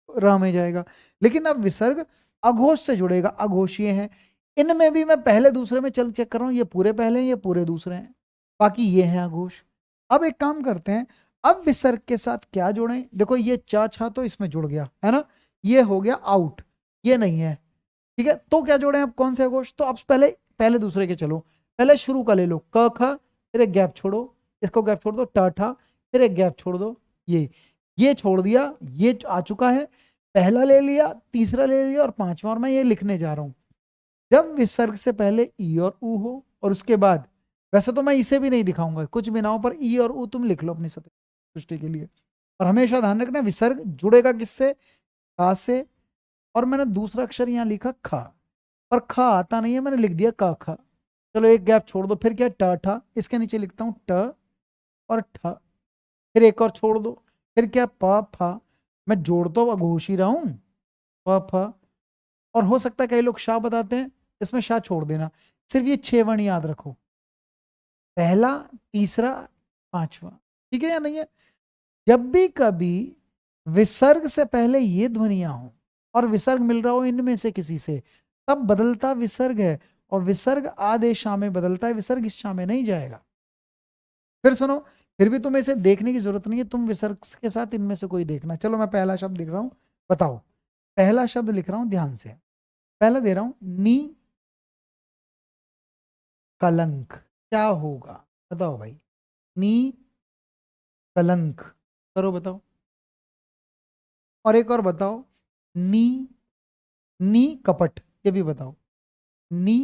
रा में जाएगा। लेकिन अब विसर्ग अघोष से जुड़ेगा, अघोष ये है। इनमें भी मैं पहले दूसरे में चल चेक कर रहा हूं, ये पूरे पहले हैं, ये पूरे दूसरे हैं, बाकी ये हैं अघोष। अब एक काम करते हैं, अब विसर्ग के साथ क्या जोड़ें? देखो ये चा छा तो इसमें जुड़ गया है ना, ये हो गया आउट, ये नहीं है, ठीक है। तो क्या जोड़ें अब, कौन से अघोष? तो अब पहले पहले दूसरे के चलो, पहले शुरू का ले लो, क ख, फिर एक गैप छोड़ो, इसको गैप छोड़ दो, ट ठा, फिर एक गैप छोड़ दो, ये छोड़ दिया, ये आ चुका है, पहला ले लिया, तीसरा ले लिया और पांचवा, और मैं ये लिखने जा रहा हूं। जब विसर्ग से पहले ई और ऊ हो और उसके बाद, वैसे तो मैं इसे भी नहीं दिखाऊंगा, कुछ भी ना हो, पर ई और ऊ तुम लिख लो अपनी सृष्टि के लिए। और हमेशा ध्यान रखना विसर्ग जुड़ेगा किससे, का से। और मैंने दूसरा अक्षर यहां लिखा खा, पर खा आता नहीं है, मैंने लिख दिया का खा। चलो एक गैप छोड़ दो, फिर क्या, ट ठा, इसके नीचे लिखता हूं ट और ठ, फिर एक और छोड़ दो, फिर क्या, प फा। मैं जोड़ तो घोष ही रहा हूं, प फ। और हो सकता है कई लोग शाह बताते हैं, इसमें शाह छोड़ देना, सिर्फ ये 6 वर्ण याद रखो, पहला, तीसरा, पांचवा, ठीक है या नहीं है। जब भी कभी विसर्ग से पहले ये ध्वनियां हो और विसर्ग मिल रहा हो इनमें से किसी से, तब बदलता विसर्ग है, और विसर्ग आदेश शाह में बदलता है, विसर्ग इस शाह में नहीं जाएगा। फिर सुनो, फिर भी तुम्हें इसे देखने की जरूरत नहीं है, तुम विसर्ग के साथ इनमें से कोई देखना। चलो मैं पहला शब्द लिख रहा हूं, बताओ। पहला शब्द लिख रहा हूं, ध्यान से, पहला दे रहा हूं, नी कलंक, क्या होगा, बताओ भाई। नी कलंक, करो बताओ। और एक और बताओ, नी, नी कपट, ये भी बताओ, नी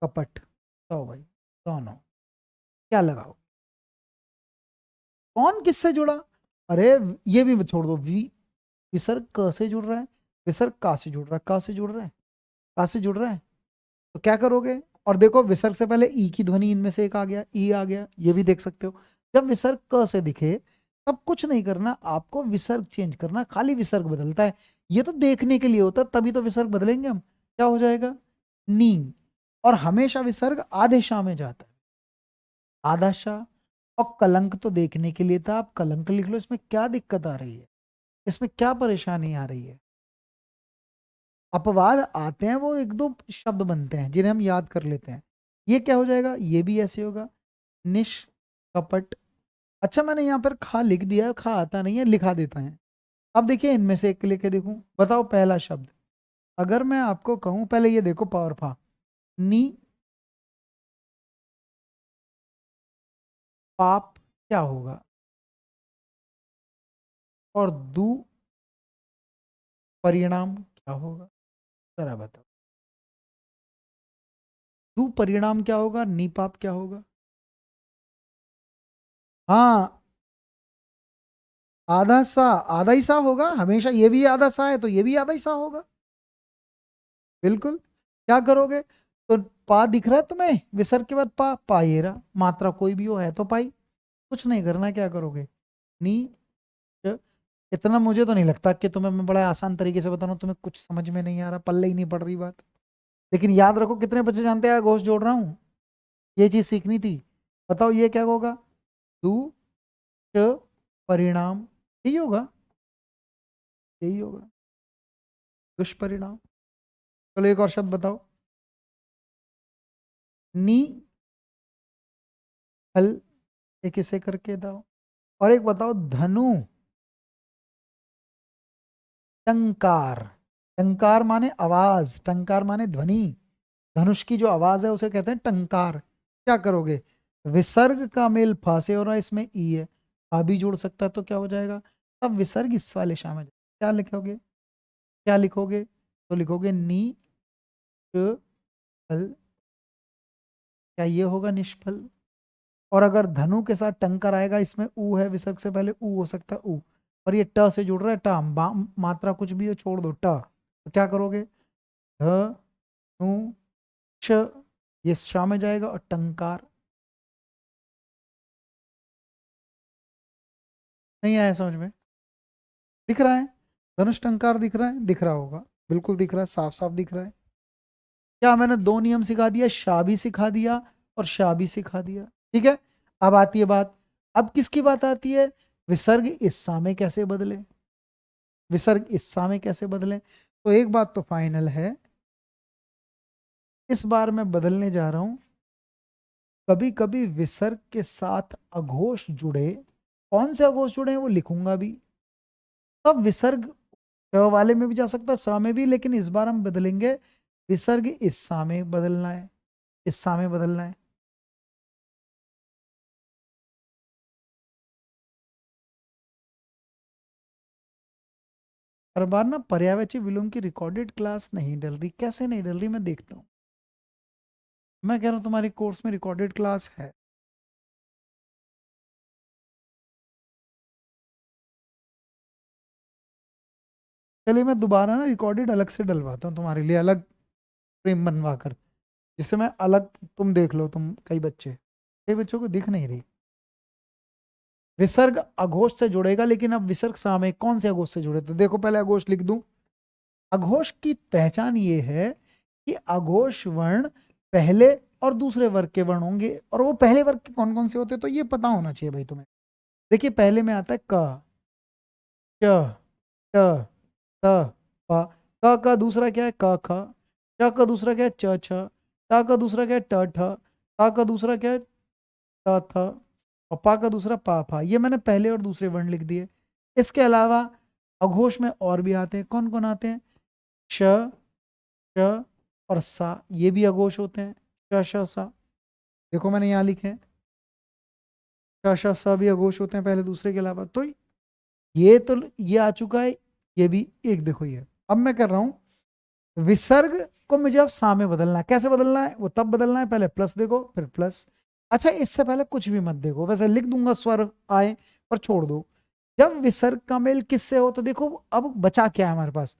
कपट, बताओ भाई, दोनों क्या लगाओ, कौन किससे जुड़ा। अरे ये भी छोड़ दो, विसर्ग क से जुड़ रहा है, विसर्ग का से जुड़ रहा है, का से जुड़ रहा है, का से जुड़ रहा है, तो क्या करोगे। और देखो विसर्ग से पहले ई की ध्वनि इनमें से एक आ गया, ई आ गया, ये भी देख सकते हो। जब विसर्ग क से दिखे, तब कुछ नहीं करना आपको, विसर्ग चेंज करना, खाली विसर्ग बदलता है, ये तो देखने के लिए होता है, तभी तो विसर्ग बदलेंगे हम, क्या हो जाएगा, नी। और हमेशा विसर्ग आधे शाह में जाता है, आधा शाह। और कलंक तो देखने के लिए था, आप कलंक लिख लो, इसमें क्या दिक्कत आ रही है, इसमें क्या परेशानी आ रही है। अपवाद आते हैं, वो एक दो शब्द बनते हैं जिन्हें हम याद कर लेते हैं। ये क्या हो जाएगा, ये भी ऐसे होगा, निष्कपट। अच्छा मैंने यहाँ पर खा लिख दिया है, खा आता नहीं है, लिखा देता है। अब देखिए इनमें से एक लेके देखूं, बताओ पहला शब्द। अगर मैं आपको कहूं, पहले ये देखो पावर फा, नी पाप क्या होगा, और दु परिणाम क्या होगा, जरा बताओ। दु परिणाम क्या होगा, नी पाप क्या होगा। हाँ, आधा सा, आधा ही सा होगा हमेशा, ये भी आधा सा है तो ये भी आधा ही सा होगा, बिल्कुल। क्या करोगे, तो पा दिख रहा है तुम्हें, विसर्ग के बाद पा, पायेरा, मात्रा कोई भी हो है तो पाई, कुछ नहीं करना, क्या करोगे, नी च। इतना मुझे तो नहीं लगता कि तुम्हें मैं बड़ा आसान तरीके से बता रहा हूं, तुम्हें कुछ समझ में नहीं आ रहा, पल्ले ही नहीं पड़ रही बात। लेकिन याद रखो, कितने बच्चे जानते हैं घोष जोड़ रहा हूं, ये चीज सीखनी थी। बताओ ये क्या होगा, दु च परिणाम, यही होगा, यही होगा, दुष्परिणाम। चलो एक और शब्द बताओ, नी हल, एक इसे करके दाओ। और एक बताओ, धनु टंकार, टंकार माने आवाज, टंकार माने ध्वनि, धनुष की जो आवाज है उसे कहते हैं टंकार। क्या करोगे, विसर्ग का मेल फा से हो रहा है, इसमें ई है, आ भी जोड़ सकता है तो क्या हो जाएगा, तब विसर्ग इस वाले शामिल, क्या लिखोगे, क्या लिखोगे, तो लिखोगे नी ट फल, क्या ये होगा निष्फल। और अगर धनु के साथ टंकर आएगा, इसमें ऊ है, विसर्ग से पहले ऊ हो सकता है, ऊ, और ये ट से जुड़ रहा है, टा, मात्रा कुछ भी हो छोड़ दो, ट, तो क्या करोगे, ध नु श, ये शा में जाएगा, और टंकार। नहीं आया समझ में, दिख रहा है, धनुष टंकार दिख रहा है, दिख रहा होगा, बिल्कुल दिख रहा है, साफ साफ दिख रहा है। क्या मैंने दो नियम सिखा दिया, शा भी सिखा दिया और शा भी सिखा दिया, ठीक है। अब आती है बात, अब किसकी बात आती है, विसर्ग इस्सा में कैसे बदले, विसर्ग इस्सा में कैसे बदले। तो एक बात तो फाइनल है, इस बार मैं बदलने जा रहा हूं, कभी कभी विसर्ग के साथ अघोष जुड़े, कौन से अघोष जुड़े हैं वो लिखूंगा भी, तब विसर्ग ट वाले में भी जा सकता है, स में भी, लेकिन इस बार हम बदलेंगे, विसर्ग इस्सा में बदलना है, इस्सा में बदलना है। हर बार ना पर्यायवाची विलोम की रिकॉर्डेड क्लास नहीं डल रही, कैसे नहीं डल रही मैं देखता हूँ। मैं कह रहा हूँ तुम्हारी कोर्स में रिकॉर्डेड क्लास है। चलिए मैं दोबारा ना रिकॉर्डेड अलग से डलवाता हूँ तुम्हारे लिए, अलग फ्रेम बनवा कर, जिससे मैं अलग, तुम देख लो, तुम कई बच्चों को दिख नहीं रही। विसर्ग अघोष से जुड़ेगा, लेकिन अब विसर्ग सामयिक कौन से अघोष से जुड़े, तो देखो पहले अघोष लिख दूं। अघोष की पहचान ये है कि अघोष वर्ण पहले और दूसरे वर्ग के वर्ण होंगे, और वो पहले वर्ग के कौन कौन से होते हैं तो ये पता होना चाहिए भाई तुम्हें। देखिए पहले में आता है क, च, ट, त, प। क का दूसरा क्या है, क ख। च का दूसरा क्या है, च छ। ट का दूसरा क्या है, ट ठ। ता का दूसरा क्या है, त थ। और पा का दूसरा पा फा। ये मैंने पहले और दूसरे वर्ण लिख दिए। इसके अलावा अघोष में और भी आते हैं, कौन कौन आते हैं, श, श और सा, ये भी अघोष होते हैं, श श सा। देखो मैंने यहां लिखे हैं, श श सा भी अघोष होते हैं पहले दूसरे के अलावा। तो ये आ चुका है, ये भी एक, देखो ये। अब मैं कर रहा हूं विसर्ग को मुझे अब सा में बदलना है। कैसे बदलना है, वो तब बदलना है, पहले प्लस देखो फिर प्लस। अच्छा इससे पहले कुछ भी मत देखो, वैसे लिख दूंगा स्वर आए, पर छोड़ दो। जब विसर्ग का मेल किससे हो, तो देखो अब बचा क्या है हमारे पास,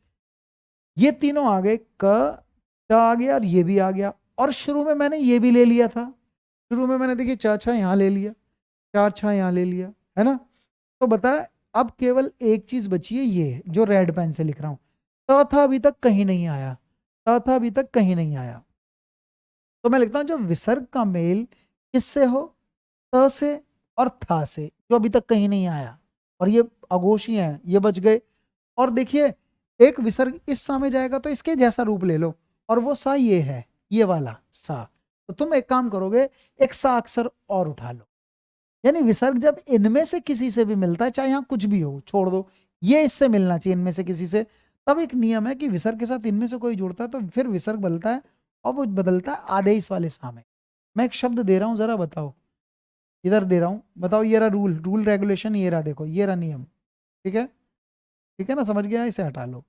ये तीनों आ गए, क, ट आ गया और ये भी आ गया, और शुरू में मैंने ये भी ले लिया था। शुरू में मैंने देखिए चा छा यहां ले लिया, चार छा यहां ले लिया, है ना। तो बता, अब केवल एक चीज बची है, ये जो रेड पेन से लिख रहा हूं, त था अभी तक कहीं नहीं आया, त था अभी तक कहीं नहीं आया। तो मैं लिखता हूं जो विसर्ग का मेल किससे हो, त से और था से, जो अभी तक कहीं नहीं आया, और ये अघोषी है, ये बच गए। और देखिए एक विसर्ग इस सा में जाएगा तो इसके जैसा रूप ले लो, और वो सा ये है, ये वाला सा। तो तुम एक काम करोगे, एक सा अक्षर और उठा लो, यानी विसर्ग जब इनमें से किसी से भी मिलता है, चाहे यहां कुछ भी हो, छोड़ दो, ये इससे मिलना चाहिए इनमें से किसी से, तब एक नियम है कि विसर्ग के साथ इनमें से कोई जुड़ता है तो फिर विसर्ग बदलता है, और वो बदलता है आदेश वाले सा में। मैं एक शब्द दे रहा हूं, जरा बताओ, इधर दे रहा हूं, बताओ, ये रहा रूल, रूल रेगुलेशन, ये रहा, देखो ये रहा नियम, ठीक है, ठीक है ना, समझ गया, इसे हटा लो।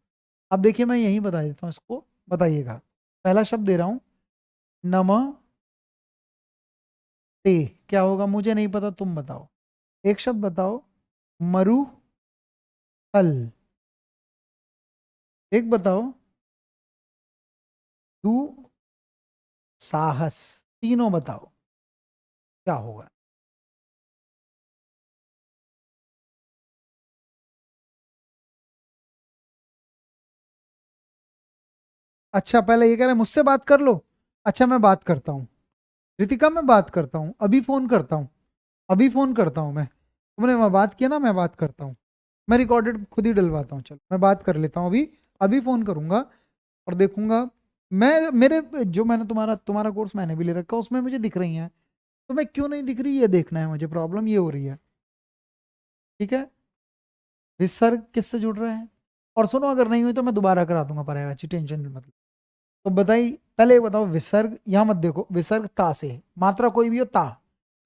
अब देखिए मैं यही बता देता हूँ, इसको बताइएगा। पहला शब्द दे रहा हूं, नमः ते, क्या होगा मुझे नहीं पता, तुम बताओ। एक शब्द बताओ, मरु हल। एक बताओ, दू साहस। तीनों बताओ क्या होगा। अच्छा पहले ये कह रहे हैं मुझसे बात कर लो, अच्छा मैं बात करता हूँ, रितिका मैं बात करता हूँ, अभी फोन करता हूँ, अभी फोन करता हूँ मैं, तुमने वहां बात किया ना, मैं बात करता हूँ, मैं रिकॉर्डेड खुद ही डलवाता हूँ, चलो मैं बात कर लेता हूँ अभी, अभी फोन करूंगा और देखूंगा। मैं मेरे जो मैंने तुम्हारा तुम्हारा कोर्स मैंने भी ले रखा है, उसमें मुझे दिख रही हैं, तो मैं क्यों नहीं दिख रही ये देखना है मुझे, प्रॉब्लम ये हो रही है, ठीक है। विसर्ग किससे जुड़ रहा है, और सुनो अगर नहीं हुई तो मैं दोबारा करा दूंगा पर्यायवाची, टेंशन मतलब। तो बताइए पहले ये बताओ, विसर्ग यहां मत देखो, विसर्ग ता से, मात्रा कोई भी हो ता,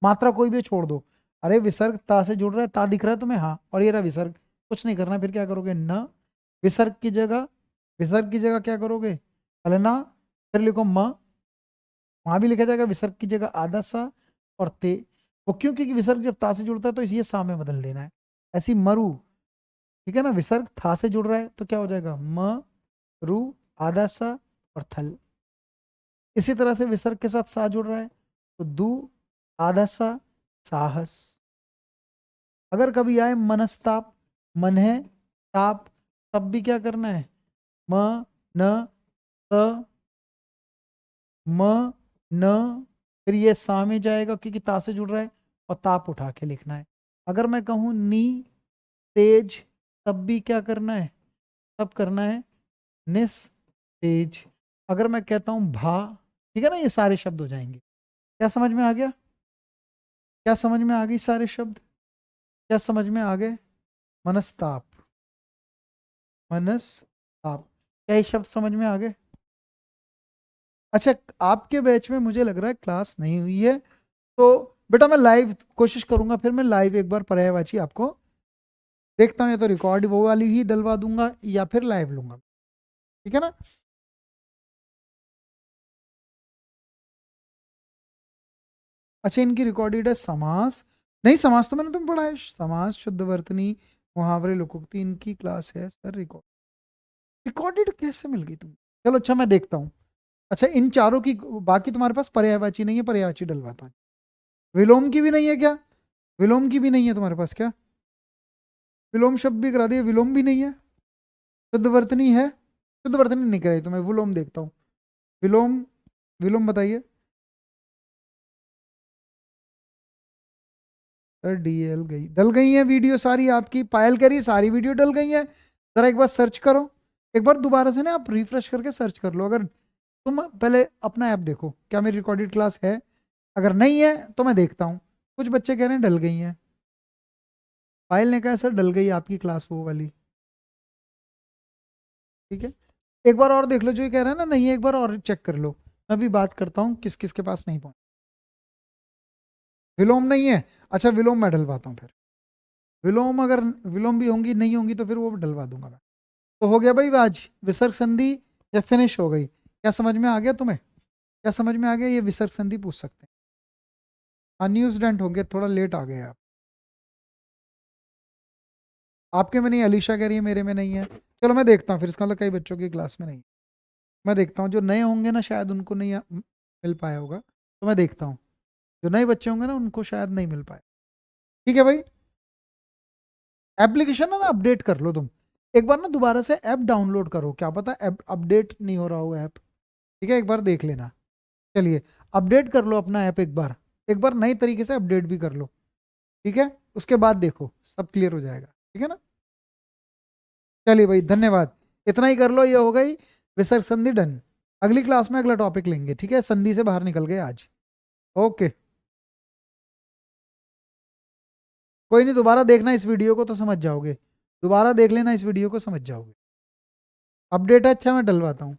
मात्रा कोई भी हो छोड़ दो। अरे विसर्ग ता से जुड़ रहा है, ता दिख रहा है तुम्हें, हाँ, और ये रहा विसर्ग, कुछ नहीं करना, फिर क्या करोगे, न, विसर्ग की जगह, विसर्ग की जगह क्या करोगे, पहले ना, फिर लिखो म, वहां भी लिखा जाएगा विसर्ग की जगह आधा सा और ते। वो क्यों, क्योंकि विसर्ग जब ता से जुड़ता है तो इसे सा में बदल देना है। ऐसी मरु, ठीक है ना, विसर्ग था से जुड़ रहा है तो क्या हो जाएगा, म, रू, आधा सा और थल। इसी तरह से विसर्ग के साथ सा जुड़ रहा है तो दू, आधा सा, साहस। अगर कभी आए मनस्ताप, मन है ताप, तब भी क्या करना है, म, न, त, म, न, फिर ये सा में जाएगा क्योंकि ता से जुड़ रहा है, और ताप उठा के लिखना है। अगर मैं कहूं नी, तेज, तब भी क्या करना है, तब करना है निस, तेज। अगर मैं कहता हूं भा, ठीक है ना, ये सारे शब्द हो जाएंगे। क्या समझ में आ गया, क्या समझ में आ गई सारे शब्द, क्या समझ में आ गए, मनस्ताप, मनस्ताप, क्या ये शब्द समझ में आ गए। अच्छा आपके बैच में मुझे लग रहा है क्लास नहीं हुई है, तो बेटा मैं लाइव कोशिश करूंगा, फिर मैं लाइव एक बार पर्यायवाची आपको देखता हूँ या तो रिकॉर्ड वो वाली ही डलवा दूंगा या फिर लाइव लूंगा, ठीक है ना। अच्छा, इनकी रिकॉर्डेड है समास, नहीं समास तो मैंने तुम पढ़ा है, समास, शुद्ध वर्तनी, मुहावरे, लोकोक्ति, इनकी क्लास है सर। रिकॉर्डेड कैसे मिल गई तुम? चलो अच्छा मैं देखता हूँ। अच्छा इन चारों की, बाकी तुम्हारे पास पर्यायवाची नहीं है, पर्यायवाची डलवाता हूँ। विलोम की भी नहीं है क्या? विलोम की भी नहीं है तुम्हारे पास क्या? विलोम शब्द भी करा दिया, विलोम भी नहीं है। शुद्ध वर्तनी है, शुद्ध वर्तनी नहीं कराई तो मैं विलोम देखता हूँ। विलोम, विलोम बताइए सर। डीएल गई, डल गई है वीडियो सारी आपकी, पायल करी सारी वीडियो डल गई है। जरा एक बार सर्च करो, एक बार दोबारा से ना आप रिफ्रेश करके सर्च कर लो। अगर तुम पहले अपना ऐप देखो क्या मेरी रिकॉर्डेड क्लास है, अगर नहीं है तो मैं देखता हूँ। कुछ बच्चे कह रहे हैं डल गई हैं। पायल ने कहा सर डल गई आपकी क्लास वो वाली, ठीक है। एक बार और देख लो, जो ये कह रहा है ना नहीं है, एक बार और चेक कर लो। मैं भी बात करता हूँ किस किस के पास नहीं पहुंच। विलोम नहीं है, अच्छा विलोम मैं डलवाता हूँ फिर। विलोम अगर, विलोम भी होंगी नहीं होंगी तो फिर वो डलवा दूंगा मैं। तो हो गया भाई आज विसर्ग संधि, या फिनिश हो गई? क्या समझ में आ गया तुम्हें? क्या समझ में आ गया? ये विसर्ग संधि पूछ सकते हैं। हाँ न्यू स्टूडेंट होंगे, थोड़ा लेट आ गए आप। आपके में नहीं, अलीशा कह रही है मेरे में नहीं है। चलो मैं देखता हूँ फिर, इसका मतलब कई बच्चों की क्लास में नहीं। मैं देखता हूँ, जो नए होंगे ना शायद उनको नहीं मिल पाया होगा, तो मैं देखता हूँ। जो नए बच्चे होंगे ना उनको शायद नहीं मिल पाए। ठीक है भाई, एप्लीकेशन ना अपडेट कर लो तुम। एक बार ना दोबारा से ऐप डाउनलोड करो, क्या पता ऐप अपडेट नहीं हो रहा हो ऐप। ठीक है, एक बार देख लेना। चलिए अपडेट कर लो अपना ऐप एक बार नई तरीके से अपडेट भी कर लो, ठीक है। उसके बाद देखो सब क्लियर हो जाएगा, ठीक है ना। चलिए भाई धन्यवाद, इतना ही कर लो, ये हो गई विसर्ग संधि डन। अगली क्लास में अगला टॉपिक लेंगे, ठीक है। संधि से बाहर निकल गए आज। ओके, कोई नहीं, दोबारा देखना इस वीडियो को तो समझ जाओगे। दोबारा देख लेना इस वीडियो को, समझ जाओगे। अपडेट है, अच्छा मैं डलवाता हूँ।